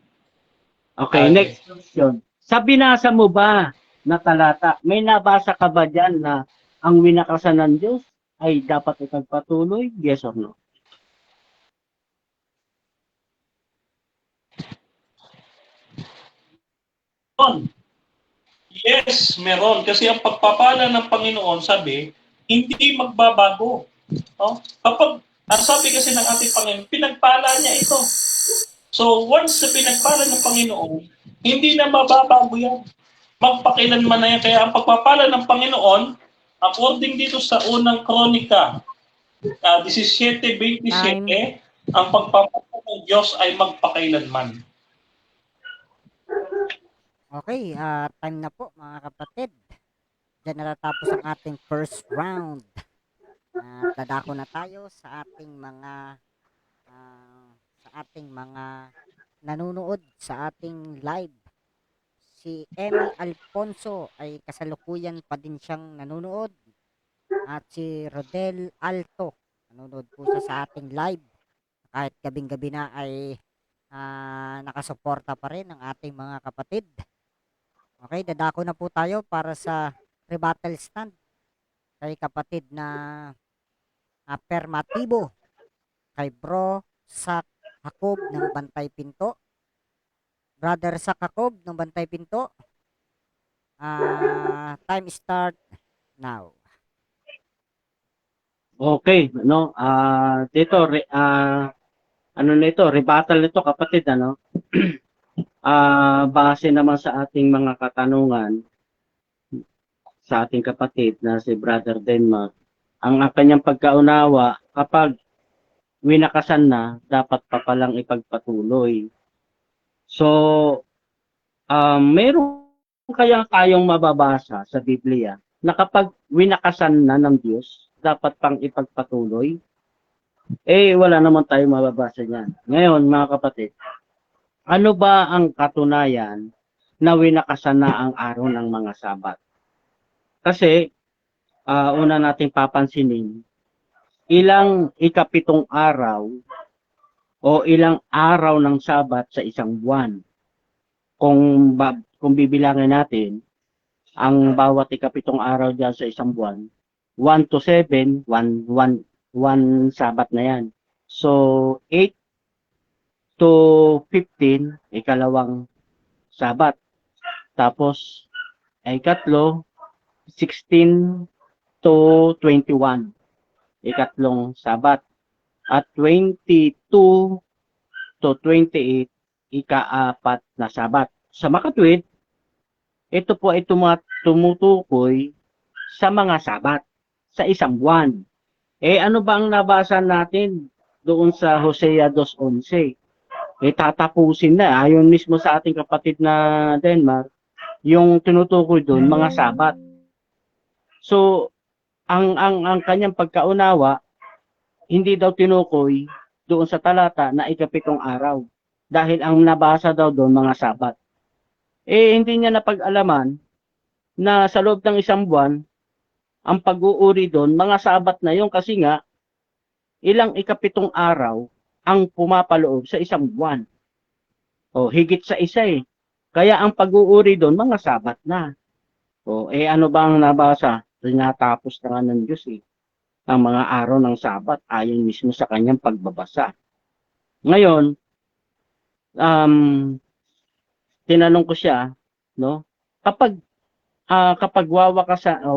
Okay, next question. Sa binasa mo ba na talata, may nabasa ka ba dyan na ang winakasan ng Diyos ay dapat ipagpatuloy? Yes or no? Yes, meron. Kasi ang pagpapala ng Panginoon, sabi, hindi magbabago. Ang sabi kasi ng ating Panginoon, pinagpala niya ito. So, once na pinagpala ng Panginoon, hindi na mababago yan. Magpakilanman na yan. Kaya ang pagpapala ng Panginoon, according dito sa unang Kronika, 17:27, ang pagpapala ng Diyos ay magpakailanman. Okay, time na po mga kapatid. Diyan natatapos ang ating first round. At dadako na tayo sa ating mga nanonood sa ating live. Si Emmy Alfonso ay kasalukuyan pa din siyang nanonood. At si Rodel Alto, nanonood po siya sa ating live. Kahit gabing-gabi na ay nakasuporta pa rin ang ating mga kapatid. Okay, dadako na po tayo para sa rebuttal stand kay kapatid na Permatibo, kay Bro Sak Jacob ng Bantay Pinto, Brother Sak Jacob ng Bantay Pinto. Time start now. Okay, dito rebuttal nito kapatid, base naman sa ating mga katanungan, sa ating kapatid na si Brother Denmark, ang kanyang pagkaunawa, kapag winakasan na, dapat pa palang ipagpatuloy. So, meron kaya tayong mababasa sa Biblia na kapag winakasan na ng Diyos, dapat pang ipagpatuloy? Wala naman tayong mababasa niyan. Ngayon, mga kapatid, ano ba ang katunayan na winakasan na ang araw ng mga Sabat? Kasi, una nating papansinin, ilang ikapitong araw o ilang araw ng Sabat sa isang buwan. Kung bibilangin natin, ang bawat ikapitong araw dyan sa isang buwan, 1 to 7, 1 Sabat na yan. So, 8 to 15, ikalawang Sabat. Tapos, ikatlo, 16 to 21, ikatlong Sabat. At 22 to 28, ikaapat na Sabat. Sa makatwid, ito po ay tumutukoy sa mga Sabat sa isang buwan. Ano ba ang nabasa natin doon sa Hosea 2:11? Tatapusin na. Ayon mismo sa ating kapatid na Denmark, yung tinutukoy doon, mga Sabat. So, ang kanyang pagkaunawa, hindi daw tinukoy doon sa talata na ikapitong araw. Dahil ang nabasa daw doon, mga Sabat. Hindi niya napag-alaman na sa loob ng isang buwan, ang pag-uuri doon, mga Sabat na yun kasi nga, ilang ikapitong araw ang pumapaloob sa isang buwan. Higit sa isa eh. Kaya ang pag-uuri doon, mga Sabat na. Ano ba ang nabasa? Tinatapos na nga ng Diyos eh. Ang mga araw ng Sabat ayon mismo sa kanyang pagbabasa. Ngayon, tinanong ko siya, no? Kapag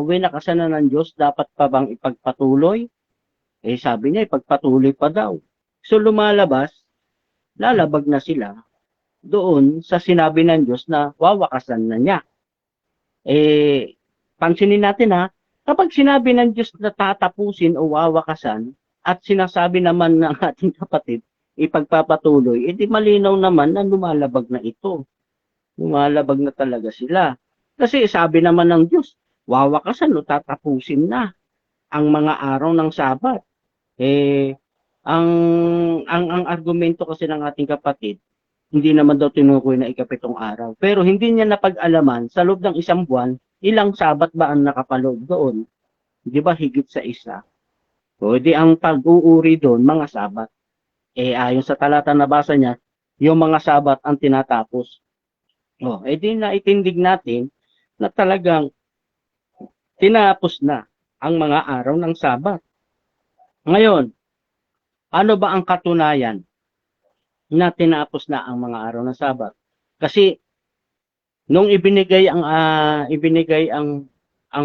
winakasan na ng Diyos, dapat pa bang ipagpatuloy? Sabi niya, ipagpatuloy pa daw. So lumalabas, lalabag na sila doon sa sinabi ng Diyos na wawakasan na niya. Pansinin natin ha, kapag sinabi ng Diyos na tatapusin o wawakasan, at sinasabi naman ng ating kapatid, ipagpapatuloy, edi malinaw naman na lumalabag na ito. Lumalabag na talaga sila. Kasi sabi naman ng Diyos, wawakasan o tatapusin na ang mga araw ng Sabat. Ang argumento kasi ng ating kapatid, hindi naman daw tinukoy na ikapitong araw. Pero hindi niya napag-alaman, sa loob ng isang buwan, ilang Sabat ba ang nakapaloob doon? Di ba higit sa isa? Di ang pag-uuri doon, mga Sabat. Ayon sa talata na basa niya, yung mga Sabat ang tinatapos. Di naitindig natin na talagang tinapos na ang mga araw ng Sabat. Ngayon, ano ba ang katunayan na tinapos na ang mga araw ng Sabat? Kasi nung ibinigay ang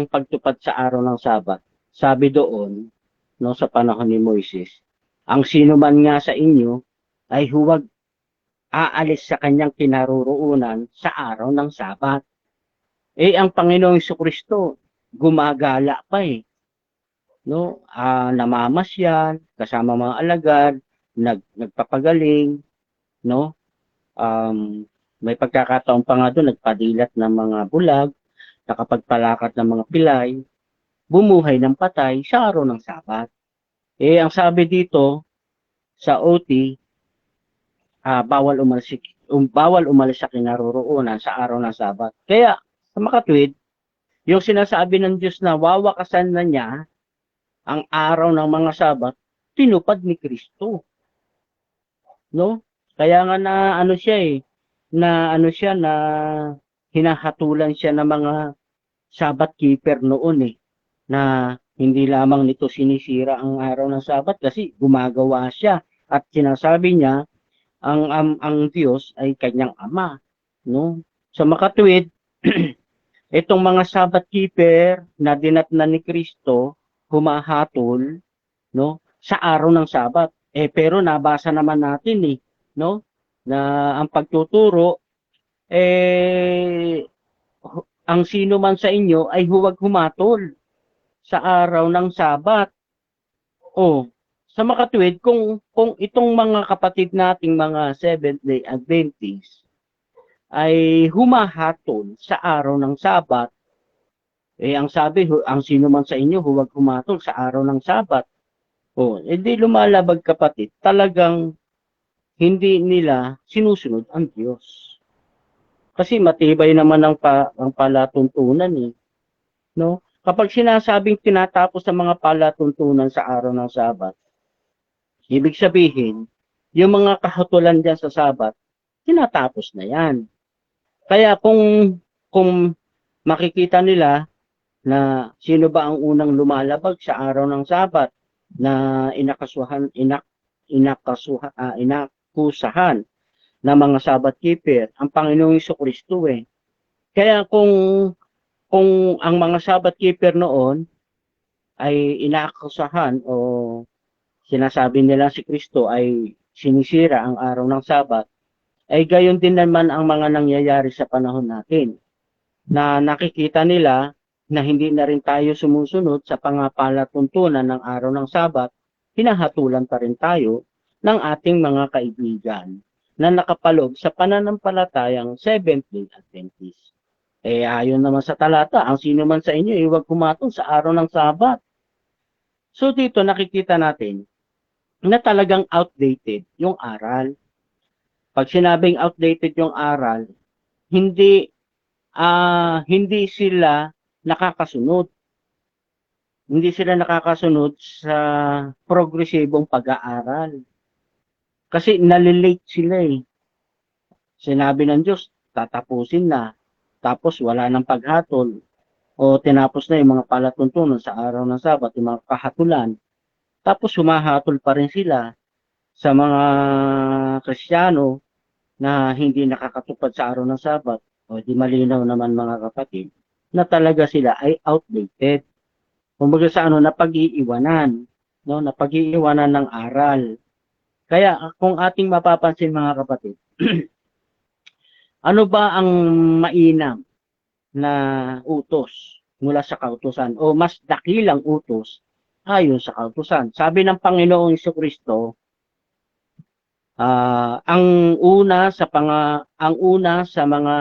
pagtupad sa araw ng Sabat, sabi doon no sa panahon ni Moises, ang sino man nga sa inyo ay huwag aalis sa kanyang kinaroroonan sa araw ng Sabat. Ang Panginoong Jesucristo gumagala pa no? Namamasyal kasama mga alagad, nagpapagaling, no? May pagkakataon pa nga doon, nagpadilat ng mga bulag, nakapagpalakat ng mga pilay, bumuhay ng patay sa araw ng Sabat. Ang sabi dito sa OT, bawal umalis sa kinaroroonan sa araw ng Sabat. Kaya sa makatwid, yung sinasabi ng Diyos na wawakasan na niya ang araw ng mga Sabat, tinupad ni Kristo. No? Kaya nga na hinahatulan siya ng mga Sabbath keeper noon na hindi lamang nito sinisira ang araw ng Sabat kasi gumagawa siya at sinasabi niya ang Diyos ay kanyang ama, no? Sa makatwid, itong mga Sabbath keeper na dinatnan ni Kristo humahatol, no, sa araw ng Sabat. Pero nabasa naman natin na ang pagtuturo ang sino man sa inyo ay huwag humatol sa araw ng Sabat. O, sa makatuwid, kung itong mga kapatid nating mga Seventh-day Adventist ay humahatol sa araw ng Sabat, ang sabi, ang sino man sa inyo huwag humatol sa araw ng Sabat. O, edi lumalabag kapatid, talagang hindi nila sinusunod ang Diyos. Kasi matibay naman ang palatuntunan eh. No? Kapag sinasabing tinatapos ang mga palatuntunan sa araw ng Sabat, ibig sabihin, yung mga kahatulan dyan sa Sabat, tinatapos na yan. Kaya kung makikita nila na sino ba ang unang lumalabag sa araw ng Sabat na inakusahan ng mga Sabbath keeper, ang Panginoong Jesucristo eh. Kaya kung ang mga Sabbath keeper noon ay inaakusahan o sinasabi nila si Kristo ay sinisira ang araw ng Sabat, ay gayon din naman ang mga nangyayari sa panahon natin na nakikita nila na hindi na rin tayo sumusunod sa pangapalatuntunan ng araw ng Sabat, hinahatulan pa rin tayo ng ating mga kaibigan na nakapaloob sa pananampalatayang Seventh-day Adventist. Ayon naman sa talata, ang sino man sa inyo ay huwag humatol sa araw ng Sabat. So dito nakikita natin na talagang outdated yung aral. Pag sinabing outdated yung aral, hindi sila nakakasunod. Hindi sila nakakasunod sa progresibong pag-aaral. Kasi nalilate sila eh. Sinabi ng Diyos, tatapusin na. Tapos wala nang paghatol. O tinapos na yung mga palatuntunan sa araw ng Sabat, yung mga kahatulan. Tapos humahatol pa rin sila sa mga Kristiyano na hindi nakakatupad sa araw ng Sabat. O di malinaw naman mga kapatid na talaga sila ay outdated. Kumbaga sa napag-iiwanan, no? Napag-iiwanan ng aral. Kaya kung ating mapapansin mga kapatid, ano ba ang mainam na utos mula sa kautusan o mas dakilang utos ayon sa kautusan? Sabi ng Panginoong Jesucristo, ang una sa mga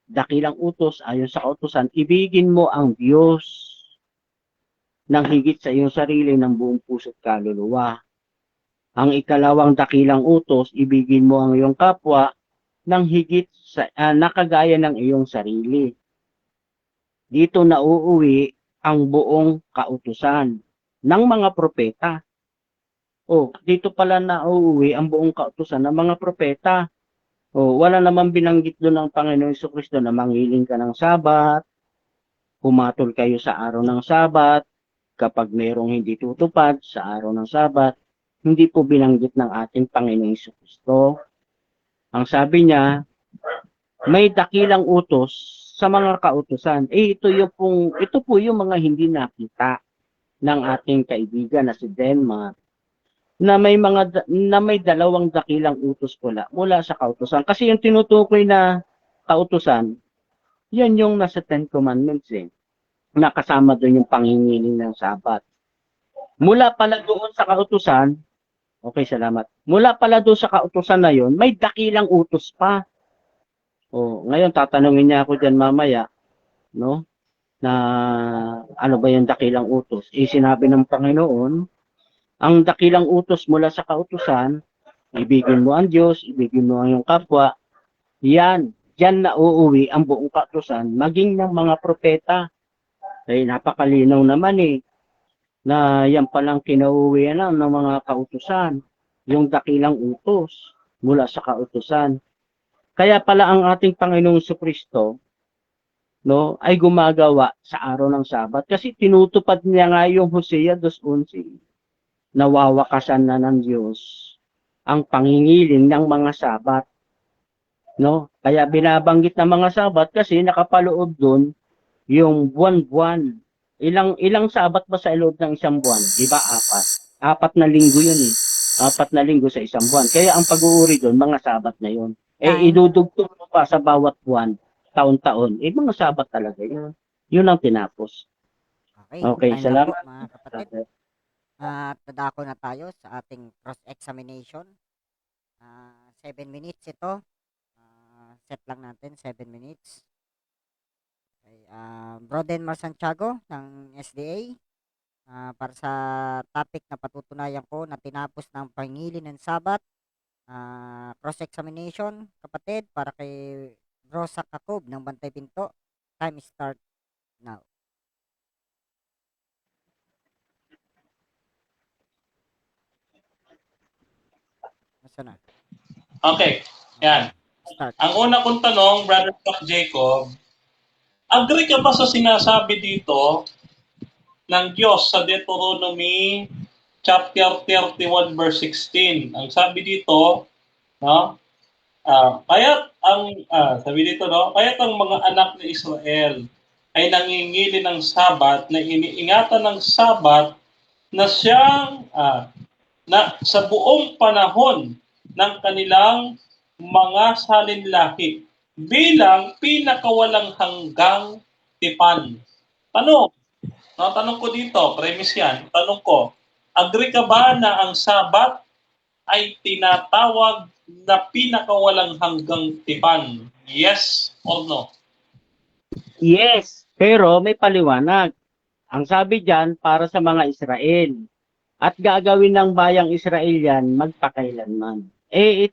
dakilang utos ayon sa kautusan, ibigin mo ang Diyos ng higit sa iyong sarili ng buong puso at kaluluwa. Ang ikalawang dakilang utos, ibigin mo ang iyong kapwa ng higit sa nakagaya ng iyong sarili. Dito nauuwi ang buong kautusan ng mga propeta. Dito pala nauuwi ang buong kautusan ng mga propeta. Wala namang binanggit doon ng Panginoon Jesucristo na manghiling ka ng Sabat, humatol kayo sa araw ng Sabat, kapag mayroong hindi tutupad sa araw ng Sabat, hindi po binanggit ng ating Panginoong Jesucristo. Ang sabi niya, may dakilang utos sa mga kautusan. Ito po yung mga hindi nakita ng ating kaibigan na si Denmark na may dalawang dakilang utos mula sa kautusan. Kasi yung tinutukoy na kautusan, yan yung nasa Ten Commandments eh. Nakasama doon yung panghingiling ng Sabat. Mula pala doon sa kautusan, okay, salamat. Mula pala doon sa kautusan na yon, may dakilang utos pa. Ngayon tatanungin niya ako diyan mamaya, no? Na ano ba yung dakilang utos? Sinabi ng Panginoon, ang dakilang utos mula sa kautusan, ibigin mo ang Diyos, ibigin mo ang iyong kapwa. Diyan na uuwi ang buong kautusan, maging ng mga propeta. Napakalinaw naman na yan palang kinauwian ng mga kautusan, yung dakilang utos mula sa kautusan. Kaya pala ang ating Panginoong Jesucristo, no, ay gumagawa sa araw ng Sabat kasi tinutupad niya nga yung Hosea 2:11. Nawawakasan na ng Diyos ang pangingiling ng mga Sabat. No? Kaya binabanggit ng mga Sabat kasi nakapaloob doon yung buwan-buwan. Ilang Sabat ba sa loob ng isang buwan? Diba 4? 4 na linggo yun eh. 4 na linggo sa isang buwan. Kaya ang pag-uuri doon, mga Sabat na yun. Idudugtong mo pa sa bawat buwan taon-taon. Eh, mga Sabat talaga yun. Yun ang tinapos. Okay, Okay, ayun lang po salamat. mga kapatid. At dadako na tayo sa ating cross-examination. 7 minutes ito. Set lang natin, 7 minutes. Okay, Broden Marsantiago ng SDA. Para sa topic na patutunayan ko na tinapos ng pangili ng Sabat. Cross-examination, kapatid, para kay Rosa Kakob ng Bantay Pinto. Time start now. Nasa na? Okay. Yan. Start. Ang una kong tanong, Brother Doc Jacob, agree ka ba sa sinasabi dito ng Diyos sa Deuteronomy chapter 31 verse 16? Ang sabi dito, no? Sabi dito, no? Kaya't ang mga anak ni Israel ay nangingili ng Sabat, na iniingatan ng Sabat na siyang na sa buong panahon ng kanilang mga salinlahi bilang pinakawalang hanggang tipan. Tanong, no, tanong ko dito, premise yan, tanong ko, agree ka ba na ang Sabat ay tinatawag na pinakawalang hanggang tipan? Yes or no? Yes, pero may paliwanag. Ang sabi diyan para sa mga Israel. At gagawin ng bayang Israel yan magpakailanman.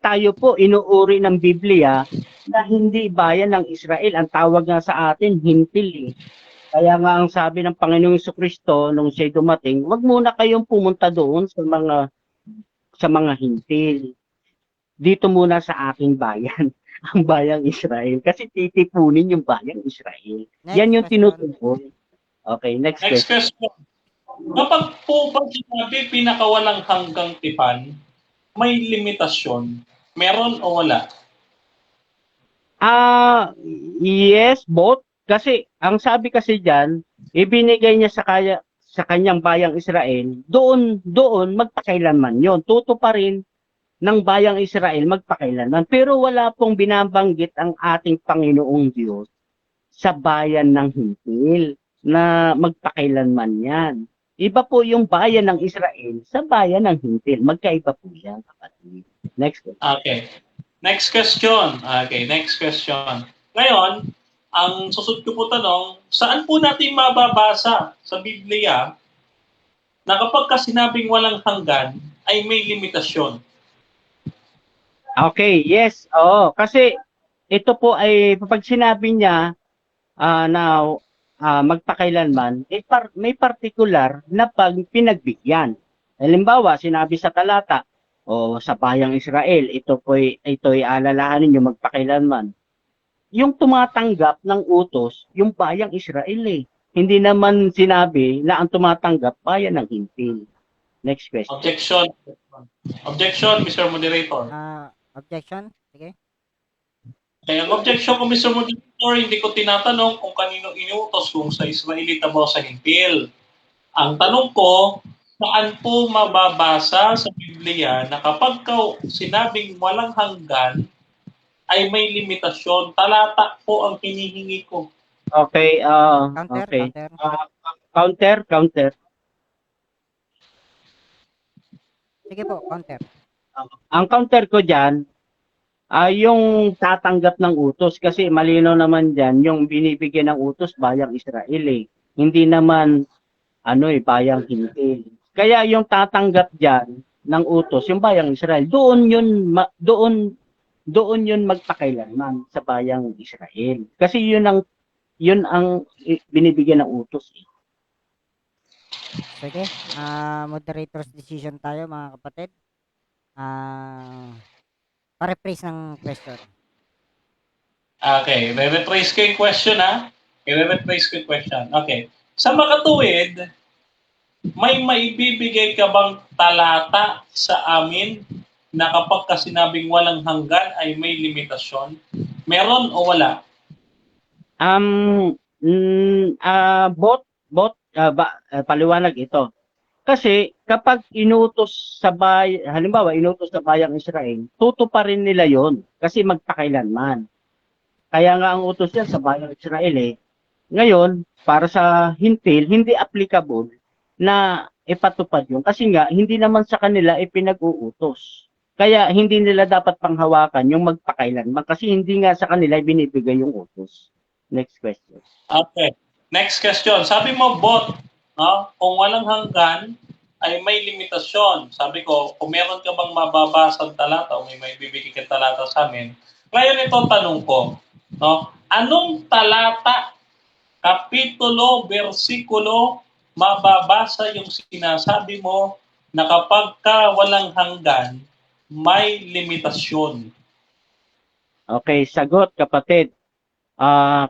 Tayo po inuuri ng Biblia na hindi bayan ng Israel. Ang tawag nga sa atin, hintil. Kaya nga ang sabi ng Panginoong Jesucristo nung siya dumating, wag muna kayong pumunta doon sa mga hintil. Dito muna sa aking bayan, ang bayang Israel. Kasi titipunin yung bayang Israel. Next Yan yung question. tinutukoy. Okay, next Next question. question. Kapag po ba sinabi pinakawalang hanggang tipan, may limitasyon? Meron o wala? Yes, both. Kasi ang sabi kasi diyan, ibinigay niya sa kanyang bayang Israel, doon magpakailanman 'yon. Tuto pa rin ng bayang Israel magpakailanman. Pero wala pong binabanggit ang ating Panginoong Diyos sa bayan ng hintil na magpakailanman 'yan. Iba po yung bayan ng Israel sa bayan ng hintil. Magkaiba po 'yan, kapatid. Next question. Okay. Next question. Okay, next question. Ngayon, ang susunod ko po tanong, saan po natin mababasa sa Biblia na kapag sinabing walang hanggan ay may limitasyon? Okay, yes. Oo, kasi ito po ay pag sinabi niya na magpakailanman, may particular na pag pinagbigyan. Halimbawa, sinabi sa talata, o sa bayang Israel, ito'y alalahanin niyo magpakailanman. Yung tumatanggap ng utos, yung bayang Israel eh. Hindi naman sinabi na ang tumatanggap bayan ng hintil. Next question. Objection. Objection, Mr. Moderator. Objection? Sige. Kaya ang objection ko, Mr. Moderator, hindi ko tinatanong kung kanino inutos, kung sa Israelita ba o sa hintil. Ang tanong ko, saan po mababasa sa Biblia na kapag sinabing walang hanggan, ay may limitasyon? Talata po ang hinihingi ko. Okay, Counter, okay. counter. Counter. Sige po, counter. Ang counter ko diyan ay yung tatanggap ng utos kasi malino naman diyan yung binibigyan ng utos bayang Israel eh. Hindi naman bayang hintil. Kaya yung tatanggap diyan ng utos yung bayang Israel, doon yun magpakailanman sa bayang Israel. Kasi yun ang binibigyan ng utos eh. Sige. Moderator's decision tayo, mga kapatid. Pa-rephrase ng question. Okay, re-rephrase ko yung question ha. I-rephrase ko yung question. Okay. Sa makatuwid, may maibibigay ka bang talata sa amin na kapag sinabing walang hanggan ay may limitasyon? Meron o wala? Paliwanag ito. Kasi kapag halimbawa inutos sa bayang Israel, tuto pa rin nila yon kasi magpakailanman. Kaya nga ang utos yan sa bayang Israel eh. Ngayon, para sa hintil, hindi applicable na ipatupad yun. Kasi nga, hindi naman sa kanila ipinag-uutos. Kaya hindi nila dapat panghawakan yung magpakailanman kasi hindi nga sa kanila binibigay yung utos. Next question. Okay. Next question. Sabi mo, both, no? Kung walang hanggan, ay may limitasyon. Sabi ko, kung meron ka bang mababasang talata o may bibigay ka talata sa amin. Ngayon ito tanong ko, no? Anong talata, kapitulo, versikulo, mababasa yung sinasabi mo na kapag ka walang hanggan, may limitasyon? Okay, sagot kapatid.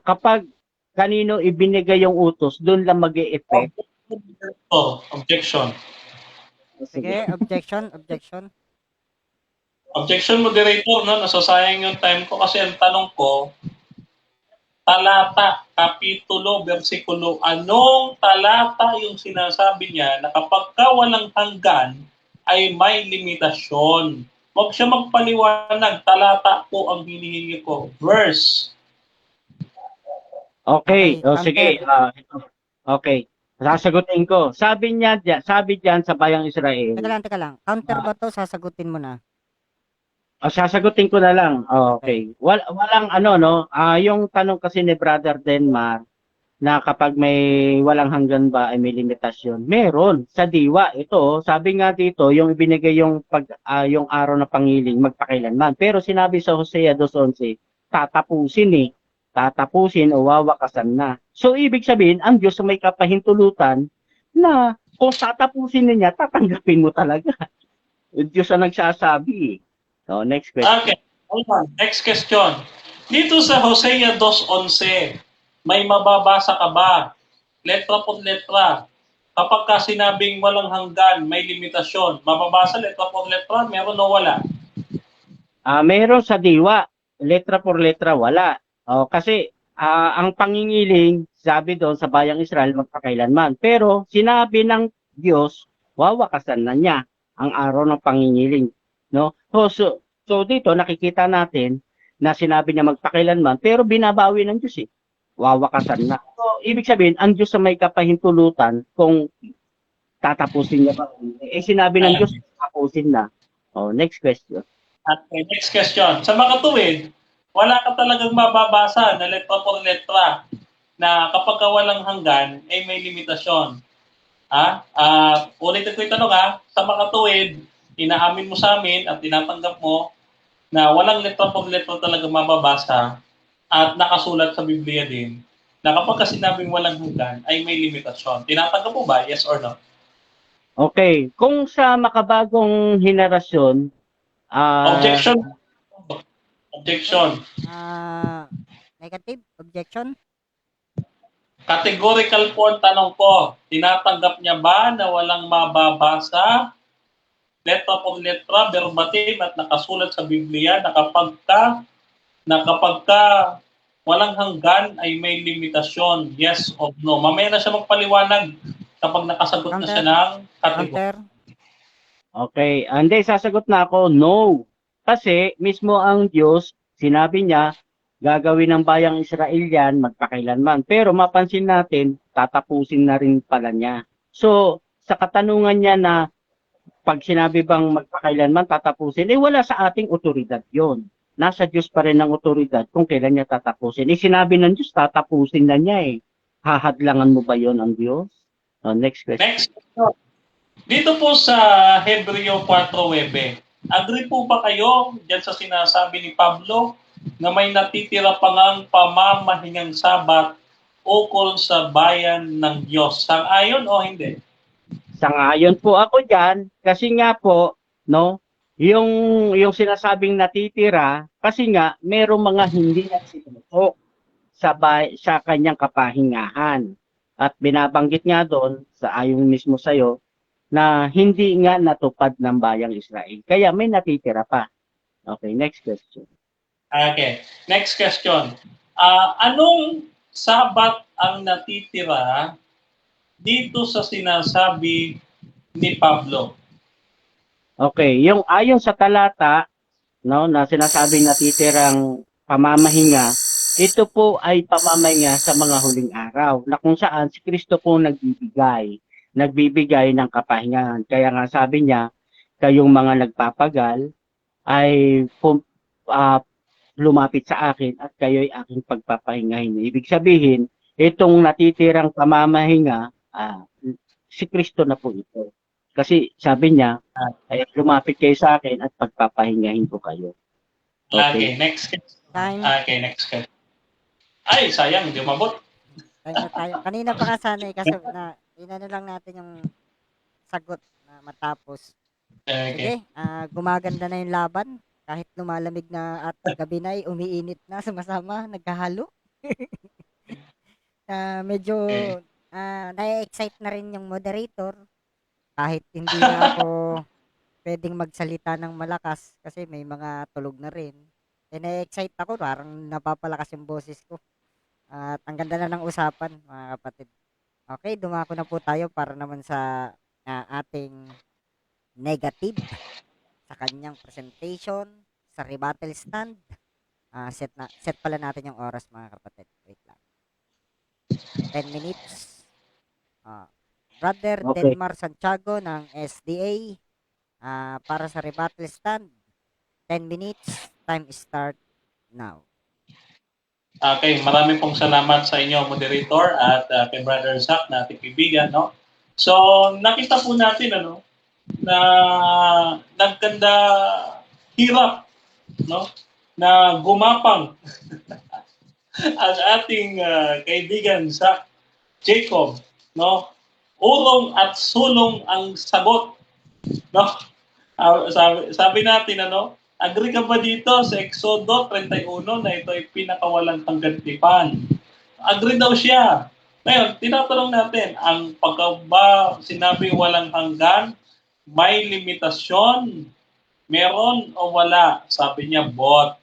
Kapag kanino ibinigay yung utos, doon lang mag-e-effect. Objection. Sige, objection, objection. Objection, moderator, no? Nasasayang yung time ko kasi ang tanong ko, talata, kapitulo, versikulo, anong talata yung sinasabi niya na kapag ka walang hanggan ay may limitasyon? Huwag siya magpaliwanag, talata po ang hinihingi ko. Verse. Okay, Okay, sige. Okay, sasagutin ko. Sabi diyan sa bayang Israel. Teka lang. Counter ba to? Sasagutin mo na. Sasagutin ko na lang. Okay. Walang ano no, yung tanong kasi ni Brother Denmar na kapag may walang hanggan ba ay may limitasyon. Meron sa diwa. Ito, sabi nga dito, yung ibinigay yung araw na pangiling magpakailanman. Pero sinabi sa Hosea 2:11, tatapusin eh. Tatapusin o wawakasan na. So ibig sabihin, ang Diyos may kapahintulutan na kung tatapusin niya, tatanggapin mo talaga. Yung Diyos ang nagsasabi eh. So, next question. Okay, hold on. Next question. Dito sa Hosea 2:11, may mababasa ka ba? Letra por letra. Kapag ka sinabing walang hanggan, may limitasyon. Mababasa letra por letra, meron o wala? Meron sa diwa, letra por letra wala. Kasi ang pangingiling, sabi doon sa bayang Israel, magpakailanman. Pero sinabi ng Diyos, wawakasan na niya ang araw ng pangingiling. No? So dito nakikita natin na sinabi niya magpakailanman, pero binabawi ng Diyos eh. Wawakasan na. So, ibig sabihin, ang Diyos sa may kapahintulutan kung tatapusin niya ba. Sinabi ng Diyos, tatapusin na. Next question. Okay, next question. Sa makatuwid, wala ka talagang mababasa na letra por letra na kapag ka walang hanggan, ay may limitasyon. Ulitin ko yung tanong sa makatuwid, inaamin mo sa amin at tinatanggap mo na walang letra por letra talaga mababasa at nakasulat sa Biblia din na kapag ka sinabing walang hanggan ay may limitasyon. Tinatanggap mo ba? Yes or no? Okay. Kung sa makabagong henerasyon, Objection. Objection. Negative, objection. Categorical po ang tanong ko. Tinatanggap niya ba na walang mababasa letra por letra, verbatim at nakasulat sa Biblia na kapag ka walang hanggan ay may limitasyon, yes or no? Mamaya na siya magpaliwanag kapag nakasagot na siya ng kategory. Counter. okay. Hindi, sasagot na ako, no. Kasi mismo ang Diyos, sinabi niya, gagawin ng bayang Israel yan, magpakailanman. Pero mapansin natin, tatapusin na rin pala niya. So, sa katanungan niya na pag sinabi bang magpakailanman, tatapusin, wala sa ating otoridad yon. Nasa Diyos pa rin ang otoridad kung kailan niya tatapusin. Sinabi ng Diyos, tatapusin na niya eh. Hahadlangan mo ba yon ang Diyos? Next question. Next. Dito po sa Hebreo 4:9, agree po ba kayo dyan sa sinasabi ni Pablo na may natitira pa ngang pamamahingang sabat ukol sa bayan ng Diyos? Sang-ayon o hindi? Sangayon po ako diyan kasi nga po no yung sinasabing natitira kasi nga merong mga hindi nagsitusok sa kanyang kapahingahan at binabanggit nga doon sa ayon mismo sa iyo na hindi nga natupad ng bayang Israel kaya may natitira pa. Okay, next question. Okay. Next question. Anong sabat ang natitira dito sa sinasabi ni Pablo? Okay, yung ayon sa talata no na sinasabing natitirang pamamahinga Ito po ay pamamahinga sa mga huling araw na kung saan si Kristo po nagbibigay ng kapahingahan. Kaya nga sabi niya, kayong mga nagpapagal ay lumapit sa akin at kayo'y aking pagpapahingahin. Ibig sabihin, itong natitirang pamamahinga, si Kristo na po ito. Kasi sabi niya, ay lumapit kayo sa akin at pagpapahingahin ko kayo. Okay, next question. Time. Okay, next question. Ay, sayang, hindi umabot. Time na tayo. Kanina pa nga sana kasi na inano lang natin yung sagot na matapos. Okay. Sige, gumaganda na yung laban. Kahit lumalamig na at gabi na umiinit na sumasama, nagkahalo. Medyo na-excite na rin yung moderator. Kahit hindi na ako pwedeng magsalita ng malakas kasi may mga tulog na rin. Na-excite ako, parang napapalakas yung boses ko. At ang ganda na ng usapan, mga kapatid. Okay, dumako na po tayo para naman sa ating negative sa kanyang presentation, sa rebuttal stand. Set pala natin yung oras, mga kapatid. Wait lang. 10 minutes. Brother Okay. Denmar Santiago ng SDA para sa rebuttal stand. 10 minutes. Time start now. Okay, marami pong salamat sa inyo, moderator, at kay Brother Zach na ating kaibigan, no? So, nakita po natin, na nagkanda hirap, no? Na gumapang ang ating kaibigan Zach Jacob, no? Urong at sulong ang sagot, no? Sabi natin, agree ka ba dito sa Exodo 31 na ito ay pinakawalang hanggantipan? Agree daw siya. Ngayon, tinatanong natin, ang pagka ba sinabi walang hanggan, may limitasyon? Meron o wala? Sabi niya, both.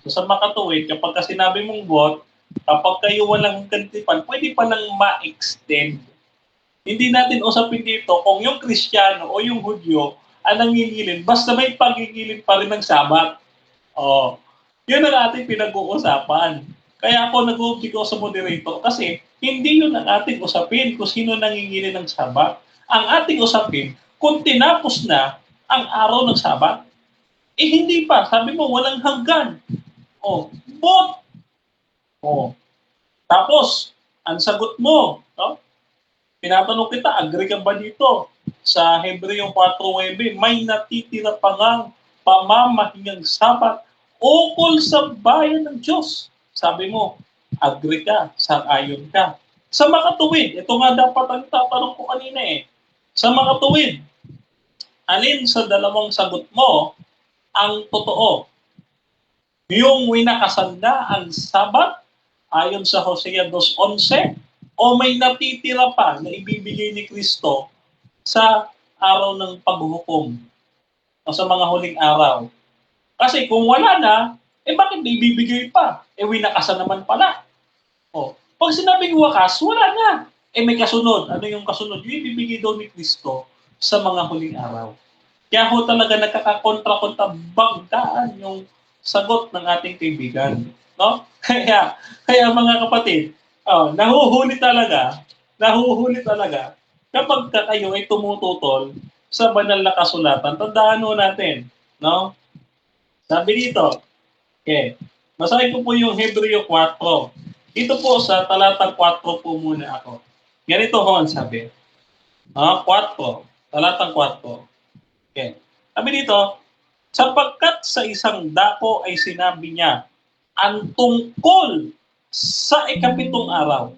So sa makatuwid, kapag sinabi mong both, kapag kayo walang hanggantipan, pwede pa nang ma-extend. Hindi natin usapin dito kung yung Kristiyano o yung Hudyo ang nangingilin, basta may pagigilin pa rin ng Sabat. Oh, yun ang ating pinag-uusapan. Kaya ako nag-uubject ako sa moderator kasi hindi yun ang ating usapin kung sino nangingilin ng Sabat. Ang ating usapin, kung tinapos na ang araw ng Sabat, hindi pa. Sabi mo, walang hanggan. Oh, both. Oh. Tapos, ang sagot mo, no? Tinatanong kita, agree ka ba dito? Sa Hebreo 4:9, may natitira pa ngang pamamahingang Sabat ukol sa bayan ng Diyos. Sabi mo, agree ka, sang-ayon ka. Sa makatuwid, ito nga dapat ang tatanong ko kanina eh. Sa makatuwid, alin sa dalawang sagot mo ang totoo? Yung winakasanda ang Sabat ayon sa Hosea 2:11 o may natitira pa na ibibigay ni Kristo sa araw ng paghuhukom o sa mga huling araw. Kasi kung wala na, bakit may ibibigay pa? Winakasan naman pala. Pag sinabing wakas, wala na. May kasunod. Ano yung kasunod? Yung ibibigay daw ni Kristo sa mga huling araw. Kaya ho talaga nagkakakontra-kontra bagdaan yung sagot ng ating kaibigan. No? Kaya mga kapatid, nahuhuli talaga kapag kayo ay tumututol sa banal na kasulatan. Tandaan ho natin, no? Sabi dito, okay, basahin ko po yung Hebreo 4. Dito po sa talatang 4 po muna ako. Ganito ho ang sabi. 4, talatang 4. Okay. Sabi dito, sapagkat sa isang dako ay sinabi niya, ang tungkol sa ikapitong araw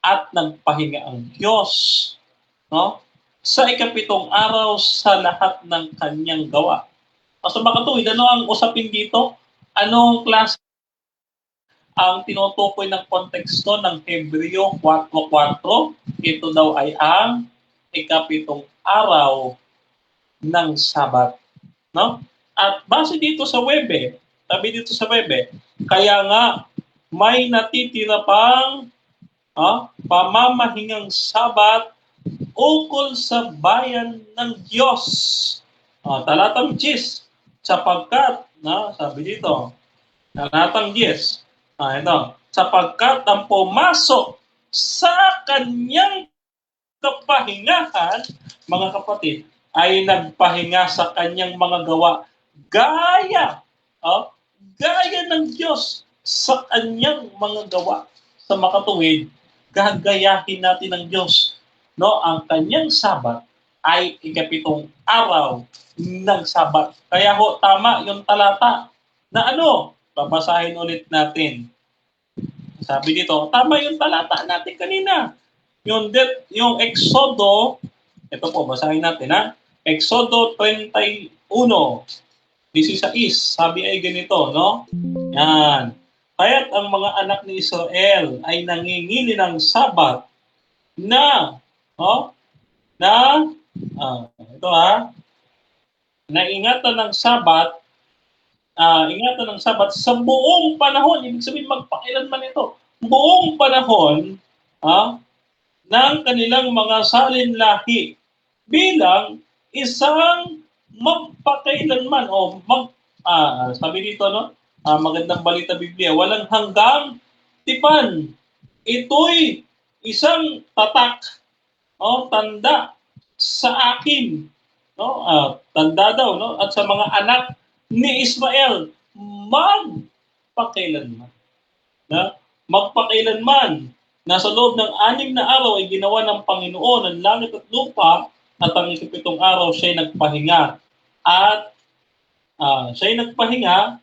at nagpahinga ang Diyos, no? Sa ikapitong araw sa lahat ng kanyang gawa. So makatuwid, ano ang usapin dito? Anong klase ang tinutukoy ng konteksto ng Hebreo 4:4? Ito daw ay ang ikapitong araw ng Sabat, no? At base dito sa Webe, sabi dito sa Webe, kaya nga may natitira pang pamamahingang Sabat ukol sa bayan ng Diyos. Talatang 10, sapagkat, sabi dito, Talatang 10. Ito. Sapagkat ang pumasok sa kanyang kapahingahan, mga kapatid, ay nagpahinga sa kanyang mga gawa. Gaya, oh, gaya ng Diyos sa kanyang mga gawa. Sa makatuwid, gagayahin natin ng Diyos. No, ang kanyang Sabat ay ikapitong araw ng Sabat. Kaya ho, tama yung talata na ano, babasahin ulit natin. Sabi dito, tama yung talata natin kanina. Yung Exodo, ito po, basahin natin ha. Exodo 31:16, sabi ay ganito, no? Yan. Kaya't ang mga anak ni Israel ay nangingili ng Sabat na, na, ito ha, na ingatan ng Sabat, sa buong panahon, ibig sabihin magpakailanman ito, buong panahon, ng kanilang mga salinlahi bilang isang magpakailanman o sabi dito, no? Magandang balita Biblia, walang hanggang tipan. Ito'y isang tatak o tanda sa akin, no? Tanda daw, no? At sa mga anak ni Israel magpakailanman. Na? Magpakailanman. Nasa loob ng 6 na araw ay ginawa ng Panginoon ang langit at lupa at ang ikapitong araw siya'y nagpahinga. At siya'y nagpahinga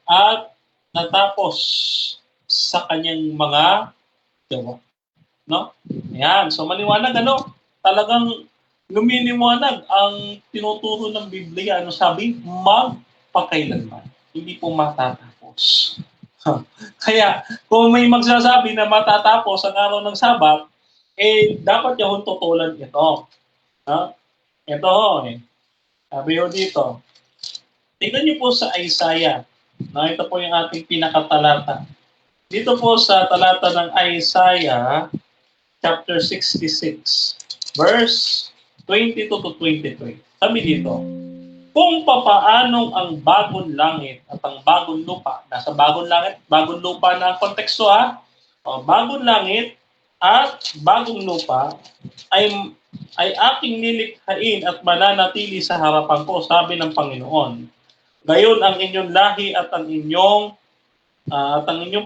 at natapos sa kanyang mga gawa. No? Ayan. So maliwanag, ano? Talagang lumiliwanag ang tinuturo ng Biblia. Ano sabi? Magpakailanman. Hindi po matatapos. Kaya, kung may magsasabi na matatapos ang araw ng Sabat, dapat yung tutulan ito. Ito, sabi ho dito. Tingnan niyo po sa Isaiah. Ito po yung ating pinakatalata. Dito po sa talata ng Isaiah, chapter 66, verse 22 to 23. Sabi dito, kung papaanong ang bagong langit at ang bagong lupa, nasa bagong langit, bagong lupa na konteksto bagong langit at bagong lupa ay aking nilikhain at mananatili sa harapan ko, sabi ng Panginoon. Gayon ang inyong lahi at ang inyong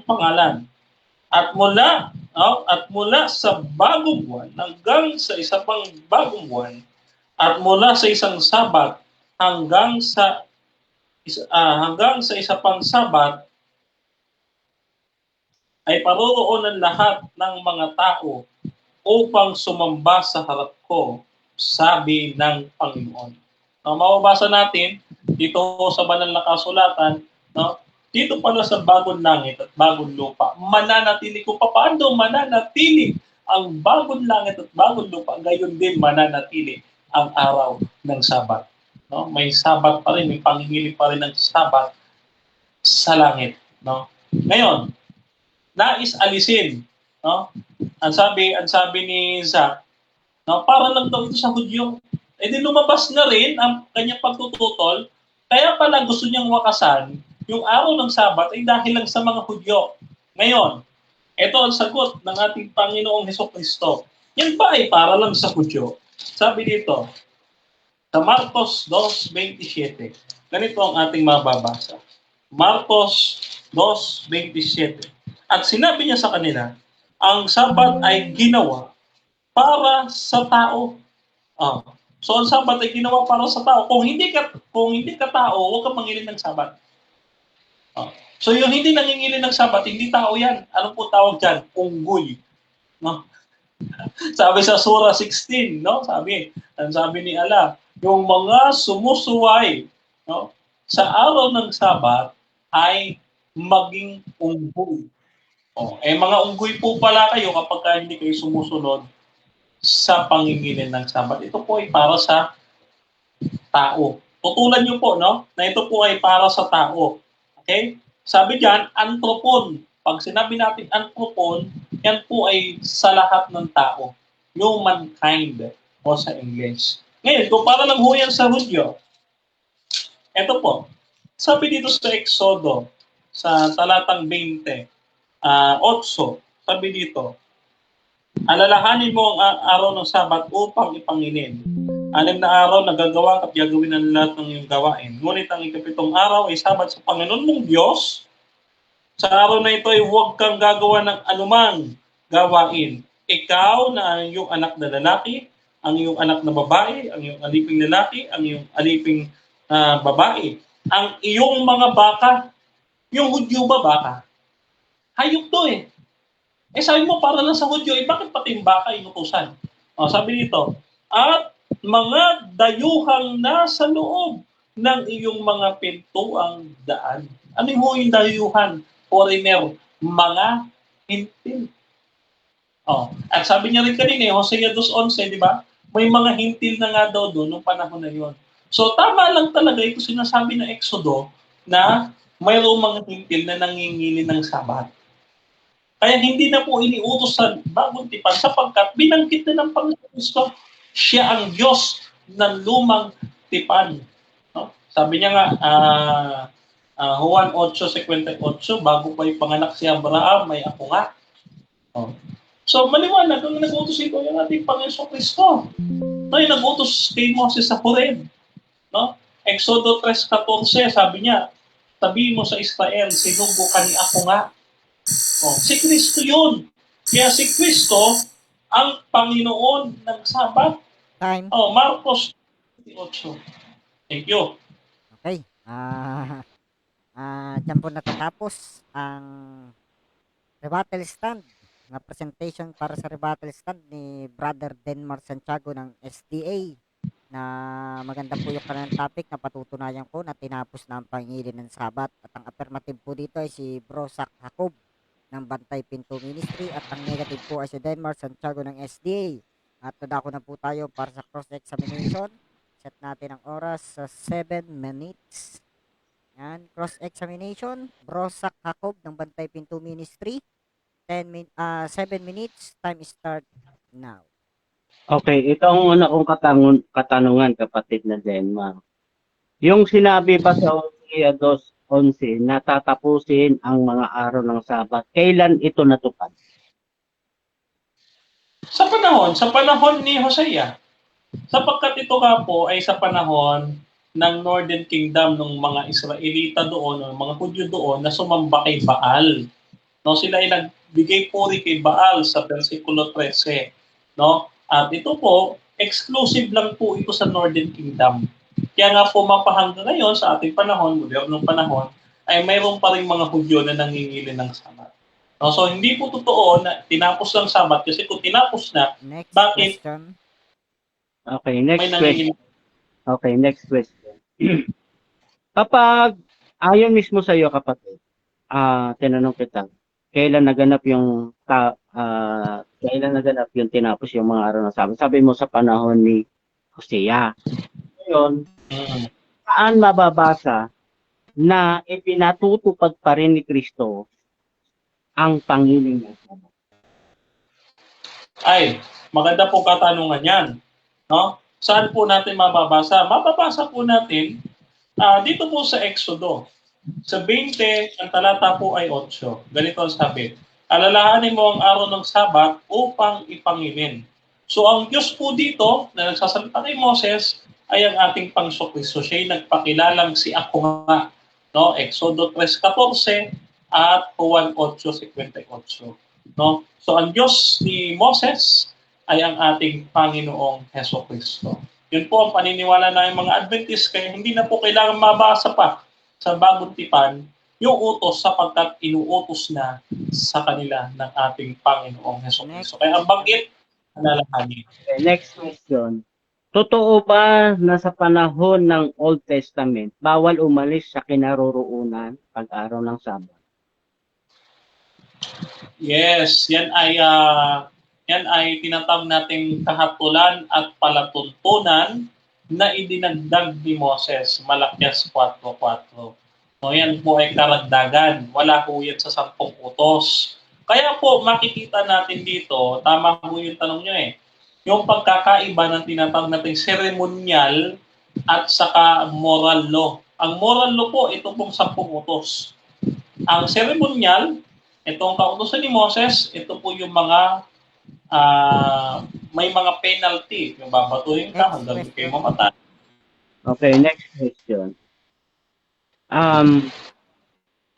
pangalan. At mula sa bagong buwan hanggang sa isa pang bagong buwan at mula sa isang Sabat hanggang sa isa pang Sabat ay paroroonan lahat ng mga tao upang sumamba sa harap ko, sabi ng Panginoon. Mababasa natin dito sa banal na kasulatan, no? Dito pala sa bagong langit at bagong lupa, mananatili kung paano mananatili ang bagong langit at bagong lupa, gayon din mananatili ang araw ng Sabat. No? May Sabat pa rin, may pangingili pa rin ng Sabat sa langit. No? Ngayon, nais alisin. No? Ang sabi ni Zach, no, para lang daw ito sa Hudyo. Di lumabas na rin ang kanyang pagtututol, kaya pala gusto niyang wakasan yung araw ng Sabat ay dahil lang sa mga Hudyo. Ngayon, ito ang sagot ng ating Panginoong Hesukristo. Yan ba ay para lang sa Hudyo? Sabi dito, sa Marcos 2:27, ganito ang ating mababasa. Marcos 2:27. At sinabi niya sa kanila, ang Sabat ay ginawa para sa tao. So ang Sabat ay ginawa para sa tao. Kung hindi ka tao, huwag kang mangilin ng Sabat. So yung hindi nangingilin ng Sabat, hindi tao yan. Ano po tawag dyan? Unggoy. No? Sabi sa Surah 16, no? Sabi ni Allah, yung mga sumusuway, no, sa araw ng Sabat ay maging unggoy. Mga unggoy po pala kayo kapag hindi kayo sumusunod sa pangingilin ng Sabat. Ito po ay para sa tao. Tutulan niyo po, no, na ito po ay para sa tao. Okay? Sabi diyan, anthropon. Pag sinabi natin anthropon, yan po ay sa lahat ng tao. Humankind o sa English. Ngayon, kung para lang ho yan sa Hudyo, ito po. Sabi dito sa Exodo sa talatang 20, 8, sabi dito, alalahanin mo ang araw ng Sabat upang ipanginin. 6 na araw na gagawa at gagawin ng lahat ng iyong gawain. Ngunit ang ikapitong araw ay Sabat sa Panginoon mong Diyos. Sa araw na ito ay huwag kang gagawa ng anumang gawain. Ikaw na ang iyong anak na lalaki, ang iyong anak na babae, ang iyong aliping lalaki, ang iyong aliping babae, ang iyong mga baka, yung Hudyo ba baka? Hayop to eh. Eh sabi mo para lang sa Hudyo, bakit pati yung baka inutusan? Sabi dito, at mga dayuhang nasa loob ng iyong mga pintuang daan. Ano yung dayuhan? Foreigner, mga hintil. At sabi niya rin kanina, Hosea 2:11, di ba? May mga hintil na nga daw doon nung panahon na yon. So tama lang talaga ito sinasabi ng Exodo na mayroong mga hintil na nangingili ng Sabat. Kaya hindi na po iniutos sa bagong tipan sapagkat binanggit na ng Panginoon Kristo, siya ang Diyos ng lumang tipan. No? Sabi niya nga, Juan 8:58, bago pa ipanganak si Abraham, may ako nga. So maliwanag, ang nag-utos ito yung ating Panginoon Kristo. No, yung nag-utos kay Moses sa Horeb. No? Exodo 3:14, sabi niya, sabihin mo sa Israel, sinugo ka ni ako nga. Si Kristo yun. Kaya si Kristo ang Panginoon ng Sabat. Time. Marcos 8. Thank you. Okay. Diyan po natatapos ang rebuttal stand na presentation para sa rebuttal stand ni Brother Denmar Santiago ng SDA na maganda po yung kanilang topic na patutunayan ko na tinapos na ang pangingili ng Sabat at ang affirmative po dito ay si Bro Zach Jacob ng Bantay Pinto Ministry at ang negative po ay si Denmar Santiago ng SDA. At nadako na po tayo para sa cross-examination. Set natin ang oras sa 7 minutes. Yan, cross-examination. Bro Zach Jacob ng Bantay Pinto Ministry. 7 minutes. Time start now. Okay, ito ang una kong katanungan, kapatid na Denmark. Yung sinabi ba sa Hosea 2:11 na tatapusin ang mga araw ng Sabat, kailan ito natupad? Sa panahon ni Hosea. Sapagkat ito nga po ay sa panahon ng Northern Kingdom ng mga Israelita doon, ng mga Hudyo doon na sumamba kay Baal. No, sila ay nagbigay puri kay Baal sa versikulo 13. No? At ito po, exclusive lang po ito sa Northern Kingdom. Kaya nga po mapahanggang ngayon sa ating panahon, modernong panahon, ay mayroon pa rin mga Hudyo na nangingili ng Sabat. No, so hindi po totoo na tinapos lang Sabat kasi kung tinapos na, Next bakit question. Okay, may next question. nangingili? Okay, next question. Kapag ayon mismo sa iyo, kapatid, tinanong kita, kailan naganap yung tinapos yung mga araw ng Sabat? Sabi mo sa panahon ni Hosea. Ngayon, saan mababasa na ipinatutupad pa rin ni Kristo ang pangiling ng Sabat? Ay, maganda po katanungan yan. No? Saan po natin mababasa? Mababasa po natin dito po sa Exodo. Sa 20, ang talata po ay 8. Ganito ang sabi, alalahanin mo ang araw ng Sabat upang ipanginin. So ang Diyos po dito na nagsasalita kay Moses ay ang ating Panginoon Kristo. Siya ay nagpakilalang si ako nga. No? Exodo 3:14 at Juan 8:58. No? So ang Diyos ni Moses ay ang ating Panginoong Heso Kristo. Yun po ang paniniwala ng mga Adventist, kaya hindi na po kailangan mabasa pa sa bagong tipan yung utos sapagkat inuutos na sa kanila ng ating Panginoong Heso Kristo. Kaya ang banggit, alalahanin. Okay, next question. Totoo ba na sa panahon ng Old Testament, bawal umalis sa kinaroroonan pag-araw ng Sabat? Yes, yan ay tinatawag nating kahatulan at palatuntunan na idinagdag ni Moses, Malakias 4:4. So yan po ay karagdagan. Wala po yan sa 10 utos. Kaya po makikita natin dito, tama po yung tanong nyo yung pagkakaiba ng tinatawag nating ceremonial at saka moral law. Ang moral law po, ito pong 10 utos. Ang ceremonial, itong kautusan ni Moses, ito po yung mga may mga penalty. Yung babatuhin ka Next hanggang kayo question. mamatay. Okay, next question.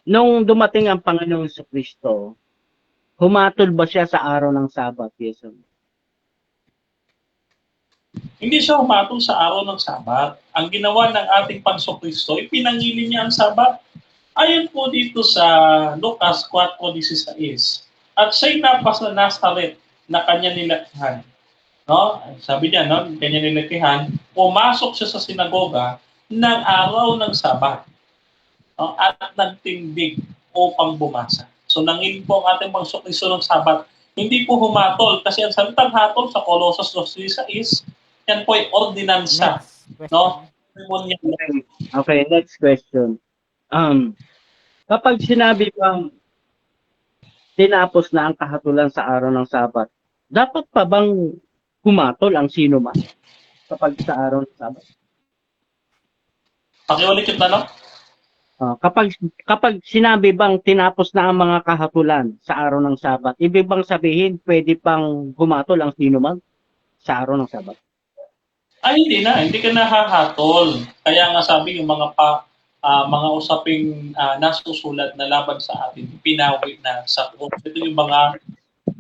Nung dumating ang Panginoon sa Kristo, humatol ba siya sa araw ng Sabat? Yes or no? Hindi siya humatol sa araw ng Sabat. Ang ginawa ng ating Panginoon Kristo, ipinangili niya ang Sabat. Ayon po dito sa Lucas 4:16. At siya'y napasa Nazaret na kanya nilakihan. No? Sabi niya, no, kanya nilakihan, pumasok siya sa sinagoga ng araw ng Sabat. No? At nagtindig upang bumasa. So nangin po ang ating Panginoon Kristo ng Sabat. Hindi po humatol kasi ang salitang hatol sa Colossus 2:6, yan po ay ordinansa. Next question. No? Ceremonial. Okay, next question. Kapag sinabi pang tinapos na ang kahatulan sa araw ng Sabat, dapat pa bang humatol ang sino man kapag sa araw ng Sabat? Pakiulit yung tanong. Kapag sinabi bang tinapos na ang mga kahatulan sa araw ng Sabat, ibig bang sabihin pwede pang humatol ang sino man sa araw ng Sabat? Ay, hindi na. Hindi ka nahahatol. Kaya nga sabi yung mga usaping nasusulat na laban sa atin, pinawi na sa krus. Ito yung mga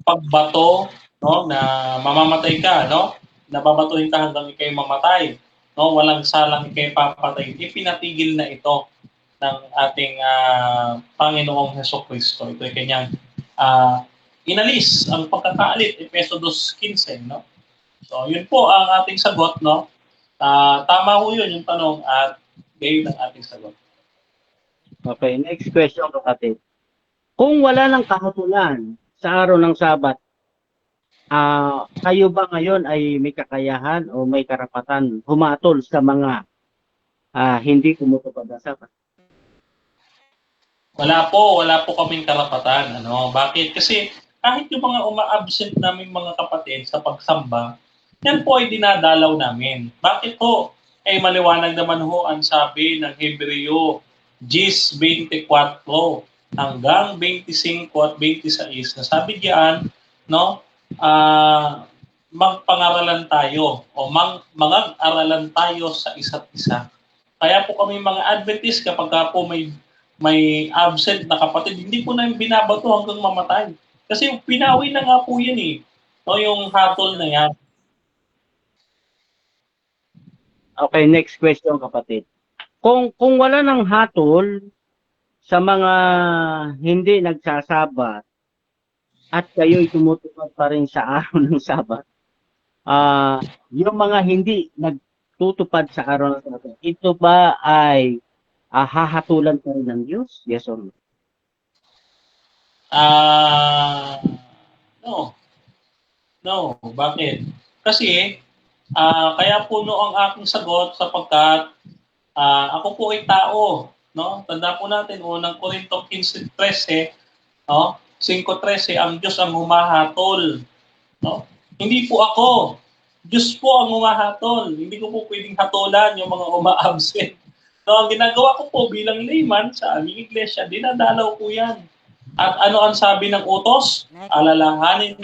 pagbato, no, na mamamatay ka, no? Nababatuhin ka hanggang ikay mamatay. No? Walang salang ikay papatay. Ipinatigil na ito ng ating Panginoong Hesukristo. Ito ay kanyang inalis ang pagkakaalit, Efeso 2:15, no? So, yun po ang ating sagot, no? Tama ho yun yung tanong at gayon ang ating sagot. Okay, next question kapatid. Kung wala ng kahatulan sa araw ng Sabat, kayo ba ngayon ay may kakayahan o may karapatan humatol sa mga hindi tumutupad ng Sabat? Wala po kaming karapatan. Ano? Bakit? Kasi kahit yung mga uma-absent naming mga kapatid sa pagsamba, yan po ay dinadalaw namin. Bakit po? Eh maliwanag naman ho ang sabi ng Hebreo 10:24 hanggang 25 at 26 na sabi diyan, no? Magpangaralan tayo o mag-aralan tayo sa isa't isa. Kaya po kami mga Adventist kapag po may absent na kapatid, hindi po namin binabato hanggang mamatay. Kasi pinawi na nga po yan eh. No, yung hatol na yan. Okay, next question kapatid. Kung wala ng hatol sa mga hindi nagsasabat at kayo'y tumutupad pa rin sa araw ng Sabat, yung mga hindi nagtutupad sa araw ng Sabat, ito ba ay hahatulan pa rin ng Diyos? Yes or no? No. No. Bakit? Kasi, kaya puno ang aking sagot sapagkat ako po ay tao. No? Tanda po natin, unang Korinto 15:13, no? 5:13, ang Diyos ang humahatol. No? Hindi po ako. Diyos po ang humahatol. Hindi ko po pwedeng hatulan yung mga uma-absent. No, ang ginagawa ko po bilang layman sa aming iglesia, dinadalaw po yan. At ano ang sabi ng utos? Next. Alalahanin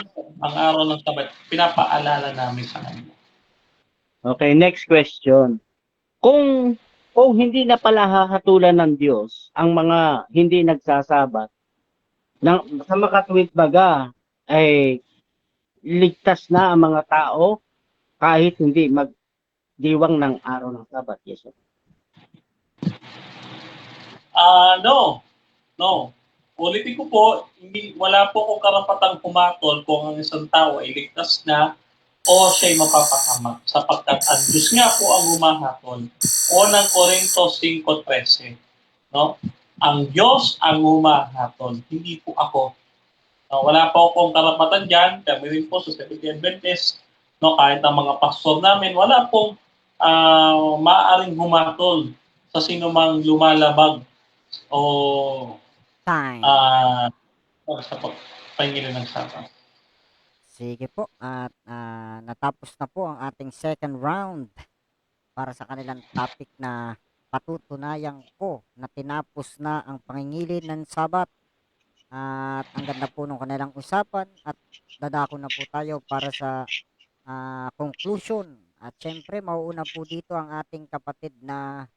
ang araw ng Sabat. Pinapaalala namin sa kanila. Okay, next question. Kung hindi na pala hahatulan ng Diyos ang mga hindi nagsasabat, sa makatuwid baga, ay ligtas na ang mga tao kahit hindi magdiwang ng araw ng Sabat. Yes, sir. No. No. Ulitin ko po, wala po akong karapatang pumatol kung ang isang tao ay ligtas na o siya'y mapapahamak sapagkat ang Diyos nga po ang humahatol. Unang Korinto 5:13. No? Ang Diyos ang humahatol, hindi po ako. No, wala po akong karapatan dyan. Kami rin po sa Seventh-day Adventist, no, kahit ang mga pastor namin, wala pong maaaring humatol sa sinumang lumalabag o Time. sa pagpahingili ng sapa. Sige po. At natapos na po ang ating second round para sa kanilang topic na patutunayan ko na tinapos na ang pangingilin ng Sabat. At ang ganda po nung kanilang usapan at dadako na po tayo para sa conclusion. At syempre, mauuna po dito ang ating kapatid na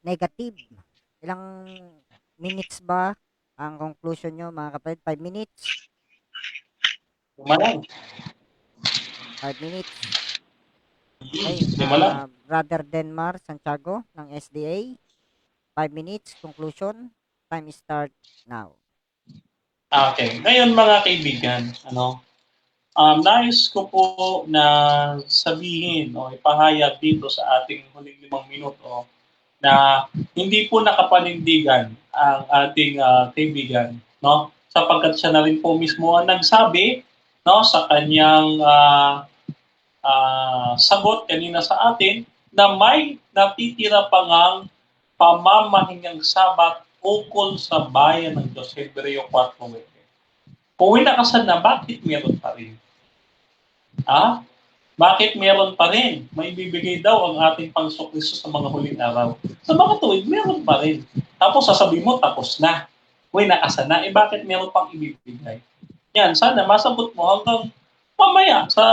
negative. Ilang minutes ba ang conclusion nyo mga kapatid? 5 minutes? Lumalang. 5 minutes. Okay, Lumalang. Brother Denmar Santiago ng SDA. 5 minutes, conclusion. Time start now. Okay. Ngayon mga kaibigan, nais ko po na sabihin o ipahayag dito sa ating huling 5 minuto na hindi po nakapanindigan ang ating kaibigan, no? Sapagkat siya na rin po mismo ang nagsabi, no, sa kanyang sagot kanina sa atin na may natitira pa ngang pamamahingang Sabat ukol sa bayan ng Diyos, Hebreo 4:9. Kung inakasan na, bakit meron pa rin? Bakit meron pa rin? May bibigay daw ang ating Panginoong Kristo sa mga huling araw. Sa mga tuwid, meron pa rin. Tapos sasabihin mo, tapos na. Uy, nakasan na. Bakit meron pang ibibigay? Yan, sana masagot mo hanggang mamaya sa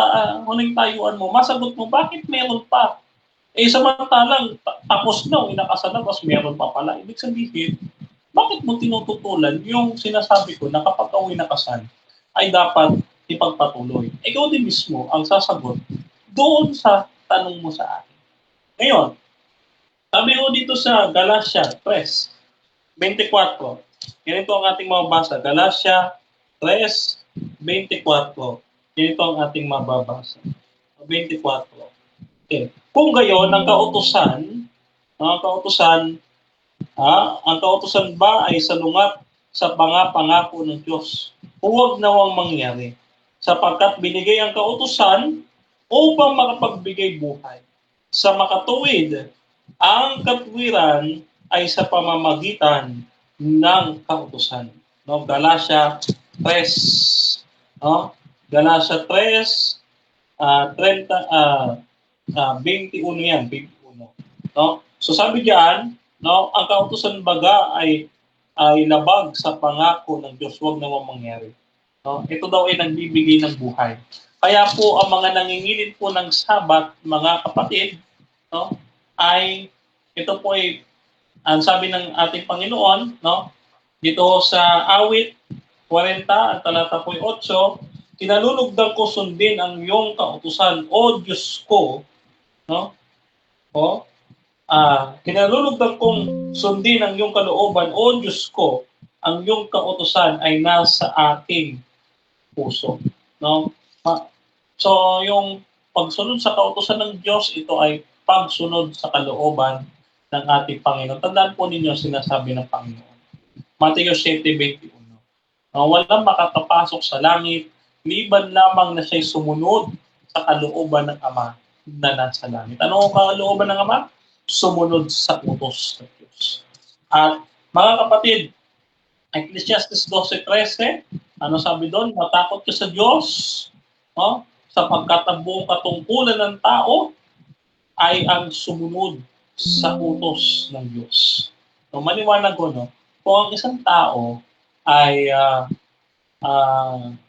huling tayuan mo, masagot mo, bakit meron pa? Samantalang, tapos na, inakasan na, tapos meron pa pala. Ibig sabihin, bakit mo tinututulan yung sinasabi ko na kapag ako inakasan, ay dapat ipagpatuloy? Ikaw din mismo ang sasagot doon sa tanong mo sa akin. Ngayon, sabi ko dito sa Galatia 3:24. Ganito ang ating mababasa. Galatia 3:24. Ganito ang ating mababasa. 24. Okay. Kung gayon, ang kautusan ba ay salungat sa pangako ng Diyos? Huwag nawang mangyari, sapagkat binigay ang kautusan upang makapagbigay buhay. Sa makatuwid, ang katwiran ay sa pamamagitan ng kautusan. No? Galatia 3. No? Galatia 3, 21 yan, 21. No? So sabi diyan, no, ang kautusan baga ay labag sa pangako ng Diyos, huwag nawang mangyari. No? Ito daw ay nagbibigay ng buhay. Kaya po ang mga nangingilid po ng Sabat, mga kapatid, no, ay ito po ay ang sabi ng ating Panginoon, no, dito sa Awit 40 at talata 8, kinalulugdan ko sundin ang iyong kautusan, O Diyos ko, no? Kinalulugdan kong sundin ang iyong kalooban, O Diyos ko, ang iyong kautusan ay nasa aking puso. No? So, yung pagsunod sa kautusan ng Diyos, ito ay pagsunod sa kalooban ng ating Panginoon. Tandaan po ninyo sinasabi ng Panginoon. Mateo 7:21. Walang makakapasok sa langit, liban lamang na siya'y sumunod sa kalooban ng Ama na nasa langit. Ano ang kalooban ng Ama? Sumunod sa utos ng Diyos. At mga kapatid, Ecclesiastes 12:13, ano sabi doon? Matakot ka sa Diyos, no? Sapagkat ang buong katungkulan ng tao ay ang sumunod sa utos ng Diyos. No, maliwanag ko, no? Kung ang isang tao ay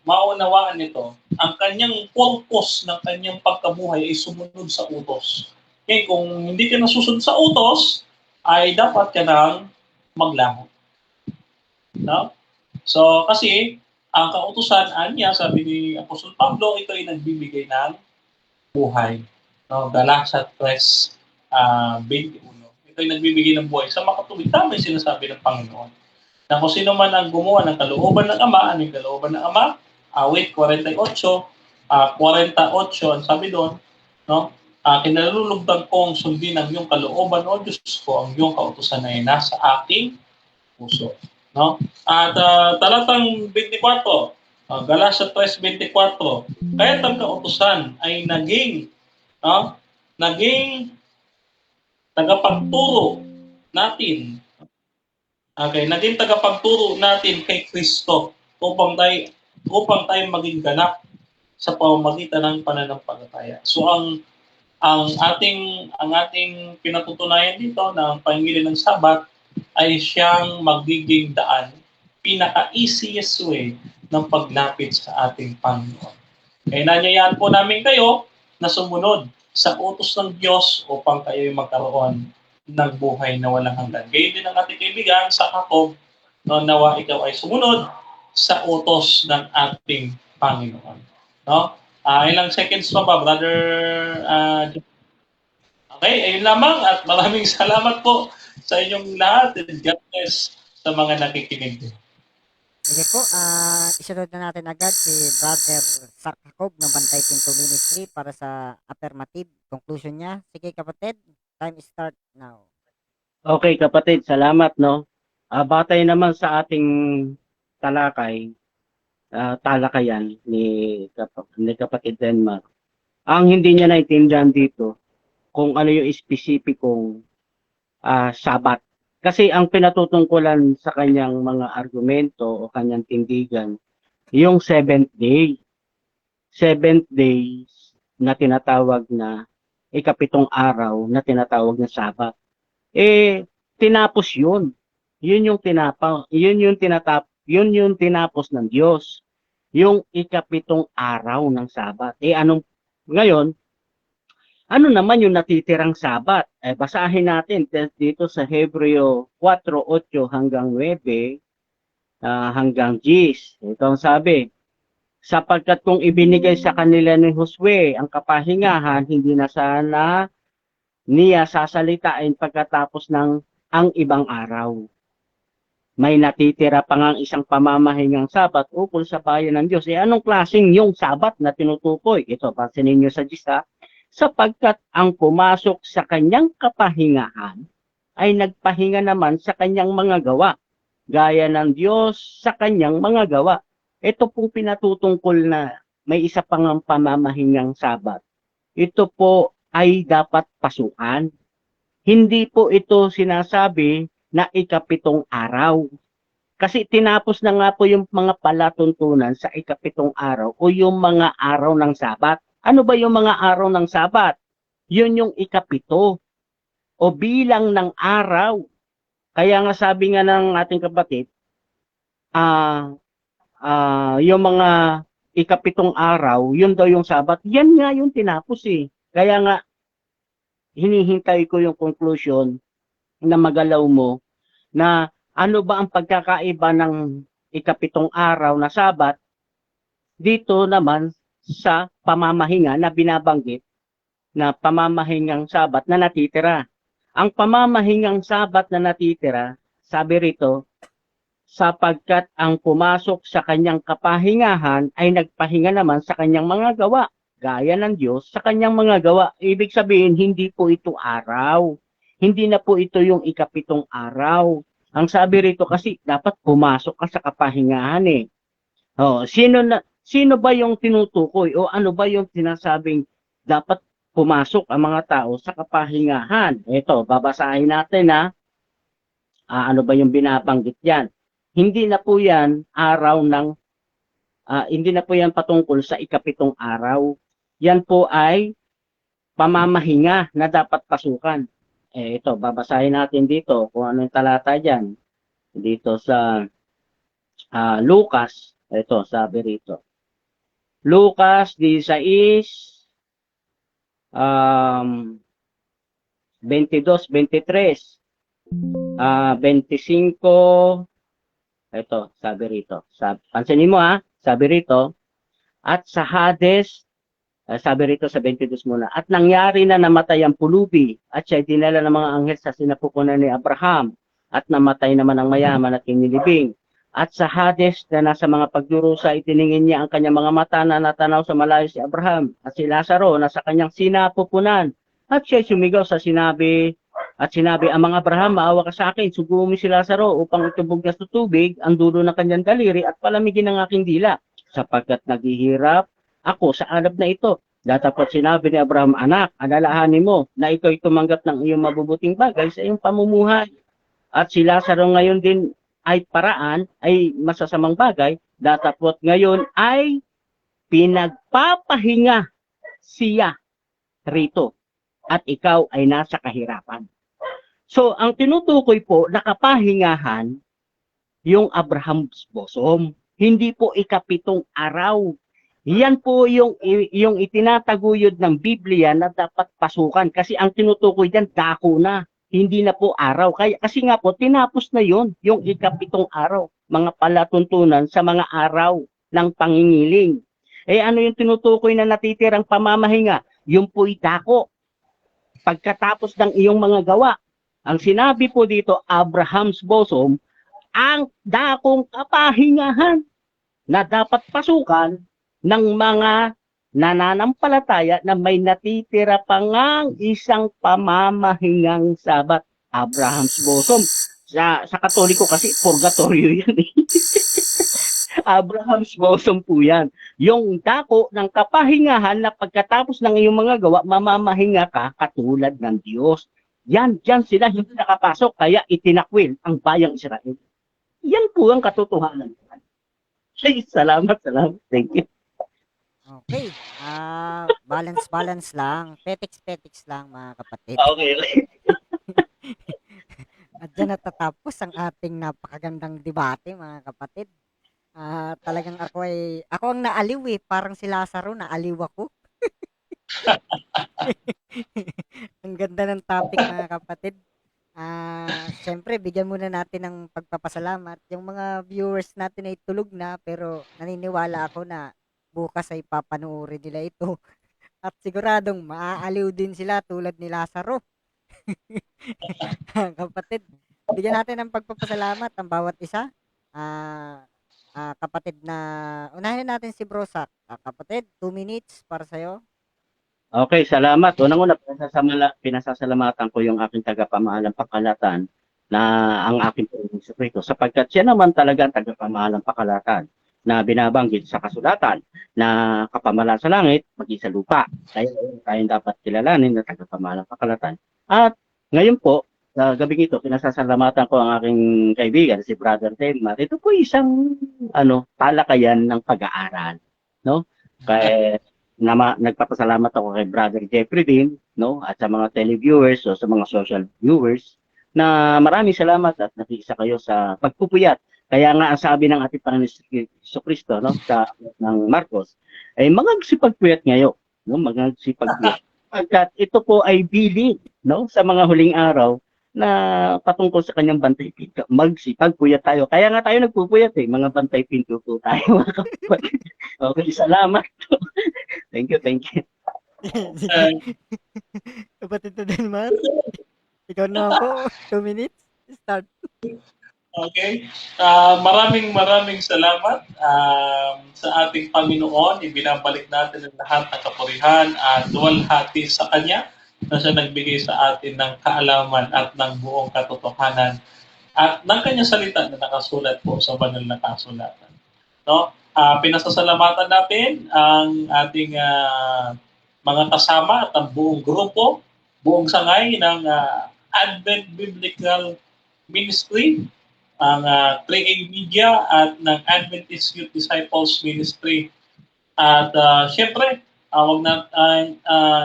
maunawaan nito, ang kanyang purpose ng kanyang pagkabuhay ay sumunod sa utos. Okay, kung hindi ka nasusunod sa utos, ay dapat ka nang maglaho. No? So, kasi, ang kautusan, sabi ni Apostol Pablo, ito ay nagbibigay ng buhay. No? Galatia 3:21. Ito ay nagbibigay ng buhay. Sa makatuwid, tama yung sinasabi ng Panginoon. Na kung sino man ang gumawa ng kalooban ng Ama, ano yung kalooban ng Ama? Awit 48, ang sabi doon, no? Kinalulugdan kong sundin ang iyong kalooban, O Diyos ko, ang iyong kautusan ay nasa aking puso. No? At talatang 24, Galatia 3:24, kaya't ang kautusan ay naging tagapagturo natin. Okay, naging tagapagturo natin kay Kristo upang tayo maging ganap sa pamamagitan ng pananampalataya. So ang ang ating pinatutunayan dito ng pangingili ng Sabat ay siyang magiging daan, pinaka-easiest way ng paglapit sa ating Panginoon. Kaya nanyayaan po namin kayo na sumunod sa utos ng Diyos upang kayo magkaroon ng buhay na walang hanggan. Gayon din ang ating kaibigan sa Jacob, no, nawa ikaw ay sumunod sa utos ng ating Panginoon. No? Ilang seconds pa ba, Brother Okay, ayun lamang at maraming salamat po sa inyong lahat and God bless sa mga nakikinig. Sige po, isunod na natin agad si Brother Jacob ng Bantay Pinto Ministry para sa affirmative conclusion niya. Sige kapatid, time start now. Okay, kapatid, salamat, no? Batay naman sa ating talakayan ni kapatid Denmark. Ang hindi niya naintindihan dito, kung ano yung espesipikong Sabat. Kasi ang pinatutungkulan sa kanyang mga argumento o kanyang tindigan, yung 7th day. 7th day na tinatawag na ikapitong araw na tinatawag na Sabat. Tinapos yun. Yun yung tinapos ng Diyos. Yung ikapitong araw ng Sabat. Ngayon, ano naman yung natitirang Sabat? Basahin natin dito sa Hebreo 4:8 hanggang 9 hanggang 10. Ito ang sabi, sapagkat kung ibinigay sa kanila ni Josue ang kapahingahan, hindi na sana niya sasalitain pagkatapos ng ang ibang araw. May natitira pa ngang isang pamamahingang Sabat ukol sa bayan ng Diyos. Anong klaseng yung Sabat na tinutukoy? Ito, pansinin nyo sa Gisa. Sapagkat ang pumasok sa kanyang kapahingahan ay nagpahinga naman sa kanyang mga gawa, gaya ng Diyos sa kanyang mga gawa. Ito pong pinatutungkol na may isa pang pamamahingang Sabat. Ito po ay dapat pasukan. Hindi po ito sinasabi na ikapitong araw. Kasi tinapos na nga po yung mga palatuntunan sa ikapitong araw o yung mga araw ng Sabat. Ano ba yung mga araw ng Sabat? Yun yung ikapito o bilang ng araw. Kaya nga sabi nga ng ating kapatid, yung mga ikapitong araw, yun daw yung Sabat. Yan nga yung tinapos eh. Kaya nga, hinihintay ko yung conclusion na magalaw mo na ano ba ang pagkakaiba ng ikapitong araw na Sabat dito naman sa pamamahinga na binabanggit na pamamahingang Sabat na natitira. Ang pamamahingang Sabat na natitira, sabi rito, sapagkat ang pumasok sa kanyang kapahingahan ay nagpahinga naman sa kanyang mga gawa, gaya ng Diyos sa kanyang mga gawa. Ibig sabihin, hindi po ito araw. Hindi na po ito yung ikapitong araw. Ang sabi rito kasi, dapat pumasok ka sa kapahingahan eh. Sino ba yung tinutukoy o ano ba yung sinasabing dapat pumasok ang mga tao sa kapahingahan? Ito, babasahin natin ano ba yung binabanggit yan. Hindi na po yan hindi na po yan patungkol sa ikapitong araw. Yan po ay pamamahinga na dapat pasukan. Ito, babasahin natin dito kung ano yung talata dyan. Dito sa Lucas, ito, sabi rito. Lucas 16, 22, 23, 25, ito, sabi rito. Pansinin mo sabi rito, at sa Hades, sabi rito sa 22 muna, at nangyari na namatay ang pulubi, at siya dinala ng mga anghel sa sinapupunan ni Abraham, at namatay naman ang mayaman at kinilibing. At sa Hades na nasa mga pagdurusa, itiningin niya ang kanyang mga mata na natanaw sa malayo si Abraham. At si Lazaro na sa kanyang sinapupunan. At siya sumigaw sinabi, amang Abraham, maawa ka sa akin, sugumin si Lazaro upang itubog na sa tubig ang dulo ng kanyang daliri at palamigin ang aking dila. Sapagkat naghihirap ako sa alab na ito. Datapot sinabi ni Abraham, anak, alalahanin mo na ikaw tumanggap ng iyong mabubuting bagay sa iyong pamumuhay. At si Lazaro ngayon din ay masasamang bagay, datapot ngayon ay pinagpapahinga siya rito. at ikaw ay nasa kahirapan. So, ang tinutukoy po na kapahingahan, yung Abraham's bosom. Hindi po ikapitong araw. Yan po yung itinataguyod ng Biblia na dapat pasukan. Kasi ang tinutukoy diyan, dako na. Hindi na po araw. Kasi nga po, tinapos na yon yung ikapitong araw. Mga palatuntunan sa mga araw ng pangingiling. Ano yung tinutukoy na natitirang pamamahinga? Yung po'y dako. Pagkatapos ng iyong mga gawa. Ang sinabi po dito, Abraham's bosom, ang dakong kapahingahan na dapat pasukan ng mga nananampalataya na may natitira pa ngang isang pamamahingang Sabat. Abraham's bosom. Sa Katoliko kasi, purgatorio yan. Abraham's bosom po yan. Yung dako ng kapahingahan na pagkatapos ng iyong mga gawa, mamamahinga ka katulad ng Diyos. Yan sila hindi nakapasok, kaya itinakwil ang bayang Israel. Yan po ang katotohanan. Okay, salamat. Thank you. Okay. Balance lang. Petiks lang, mga kapatid. Okay. At dyan natatapos ang ating napakagandang debate, mga kapatid. Talagang ako ang naaliw eh. Parang si Lazaro, naaliw ako. Ang ganda ng topic, mga kapatid. Syempre, bigyan muna natin ng pagpapasalamat. Yung mga viewers natin ay tulog na, pero naniniwala ako na bukas ay papanoorin nila ito. At siguradong maaaliw din sila tulad ni Lazaro. Kapatid, bigyan natin ng pagpapasalamat ang bawat isa. Kapatid na, unahin natin si Brosak. Kapatid, 2 minutes para sa'yo. Okay, salamat. Unang-una, pinasasalamatan ko yung aking tagapamahalang pakalatan na ang aking Panginoong Jesucristo sapagkat siya naman talaga ang tagapamahalang pakalatan na binabanggit sa kasulatan na kapamahalan sa langit, mag-isa lupa. Kaya tayong dapat kilalanin na tagapamahalang pakalatan. At ngayon po, sa gabing ito, pinasasalamatan ko ang aking kaibigan, si Brother Delmar. Ito po isang talakayan ng pag-aaral. No? Kaya nagpapasalamat ako kay Brother Jeffrey din, no, at sa mga televiewers o sa mga social viewers na maraming salamat at nakikisa kayo sa pagpupuyat. Kaya nga ang sabi ng ating Panginoon Jesucristo, no, sa ng Marcos, ay magsipagpuyat ngayon, no, magsipagpuyat. Pagkat ito po ay biling, no, sa mga huling araw na patungkol sa kanyang bantay pinto. Magsipagpuyat tayo. Kaya nga tayo nagpupuyat mga bantay pinto po tayo, mga kapatid. Okay, salamat. Thank you. Kapatid na din, man. Ikaw na ako. 2 minutes. Start. Okay. Maraming salamat sa ating Panginoon. Ibinabalik natin ang lahat ng kapurihan at luwalhati sa Kanya na siya nagbigay sa atin ng kaalaman at ng buong katotohanan at ng Kanyang salita na nakasulat po sa banal na kasulatan. No? Pinasasalamatan natin ang ating mga kasama at ang buong grupo, buong sangay ng Advent Biblical Ministry, ang 3A Media at ng Adventist Youth Disciples Ministry. At syempre,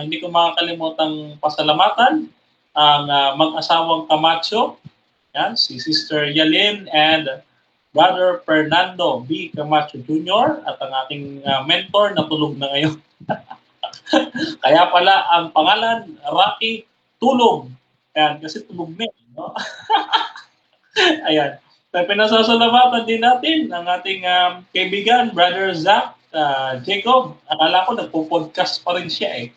hindi ko makakalimutang pasalamatan ang mag-asawang Camacho, yan, si Sister Yalin and Brother Fernando B. Camacho Jr. at ang ating mentor na tulog na ngayon. Kaya pala ang pangalan, Rocky Tulog. Ayan, kasi tulog na. No? Ayan. So, pinasasalamatan din natin ang ating kaibigan, Brother Zach Jacob. Akala ko nagpo-podcast pa rin siya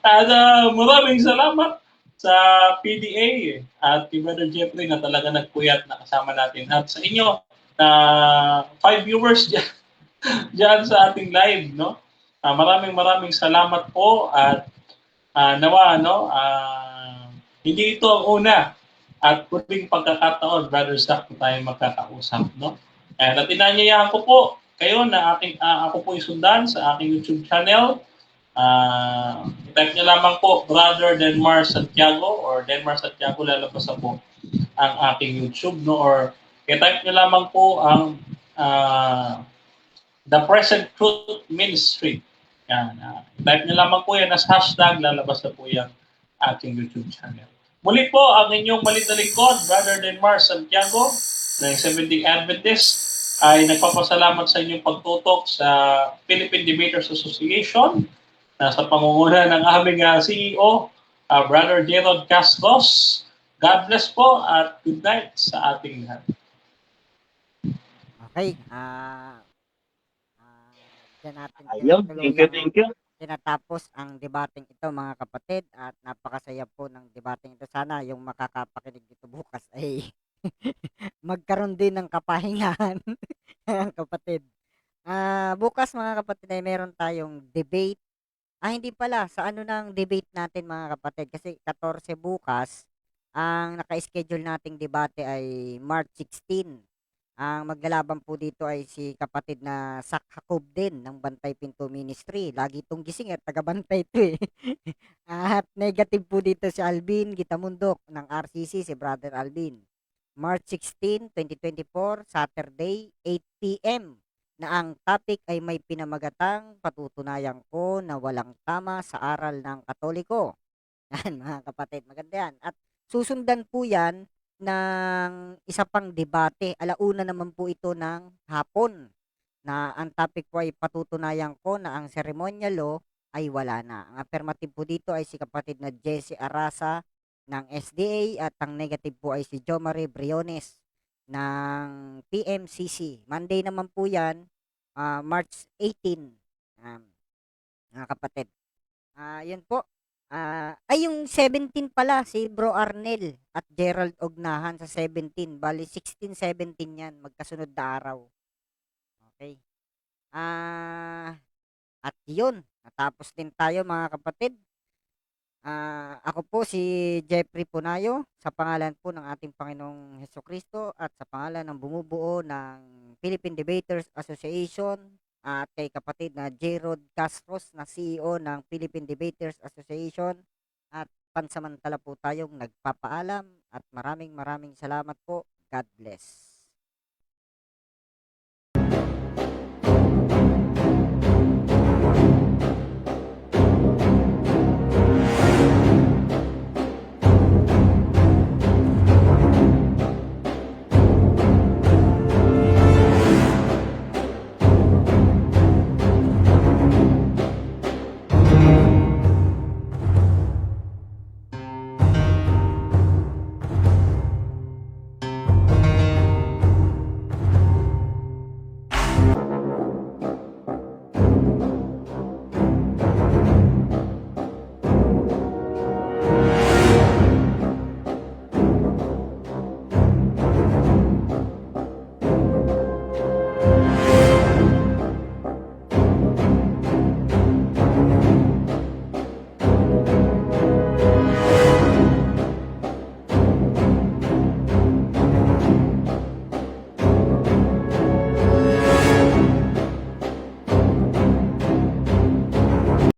At maraming salamat sa PDA at kay Brother Jeffrey na talaga nagpuyat na kasama natin. At sa inyo, 5 viewers dyan sa ating live, no? Maraming salamat po at nawa, no? Hindi ito ang una at kuling pagkakataon, Brother Zach, na tayo magkakausap, no? At inanyayahan ko po kayo na ako po isundan sa aking YouTube channel. I-type nyo lamang po Brother Denmar Santiago or Denmar Santiago, lalabas po ang aking YouTube, no? Or i-type nyo lamang po ang The Present Truth Ministry. Yan. Type nyo lamang po yan as hashtag, lalabas na po yan ating YouTube channel. Muli po, ang inyong malit na lingkod, Brother Denmar Santiago, ng Seventh-day Adventist, ay nagpapasalamat sa inyong pagtutok sa Philippine Debaters Association na sa pangunguna ng aming CEO, Brother Gerald Cascos. God bless po at good night sa ating lahat. Okay, dyan natin Ayun, tuluyang thank you. tinatapos ang debating ito mga kapatid at napakasaya po ng debating ito. Sana yung makakapakinig dito bukas ay magkaroon din ng kapahingahan mga kapatid. Bukas mga kapatid ay meron tayong debate. Hindi pala sa ano ng debate natin mga kapatid kasi 14 bukas ang naka-schedule nating debate ay March 16. Ang maglalaban po dito ay si kapatid na Sak Jacob din ng Bantay Pinto Ministry. Lagi itong gising at taga-bantay ito eh. At negative po dito si Alvin Gitamundok ng RCC, si Brother Alvin. March 16, 2024, Saturday, 8 p.m. na ang topic ay may pinamagatang patutunayan ko na walang tama sa aral ng Katoliko. Yan mga kapatid, maganda yan. At susundan po yan ng isa pang debate. Alauna naman po ito ng hapon na ang topic po ay patutunayan ko na ang ceremonial law ay wala na. Ang affirmative po dito ay si kapatid na Jesse Arasa ng SDA at ang negative po ay si Jomare Briones ng PMCC. Monday naman po yan, March 18. Mga kapatid. Yun po. Yung 17 pala, si Bro Arnel at Gerald Ognahan sa 17. Bali, 16, 17 yan. Magkasunod na araw. Okay. At yun. Natapos din tayo mga kapatid. Ako po si Jeffrey Punayo sa pangalan po ng ating Panginoong Hesus Kristo at sa pangalan ng bumubuo ng Philippine Debaters Association at kay kapatid na Jerod Castros na CEO ng Philippine Debaters Association at pansamantala po tayong nagpapaalam at maraming salamat po. God bless.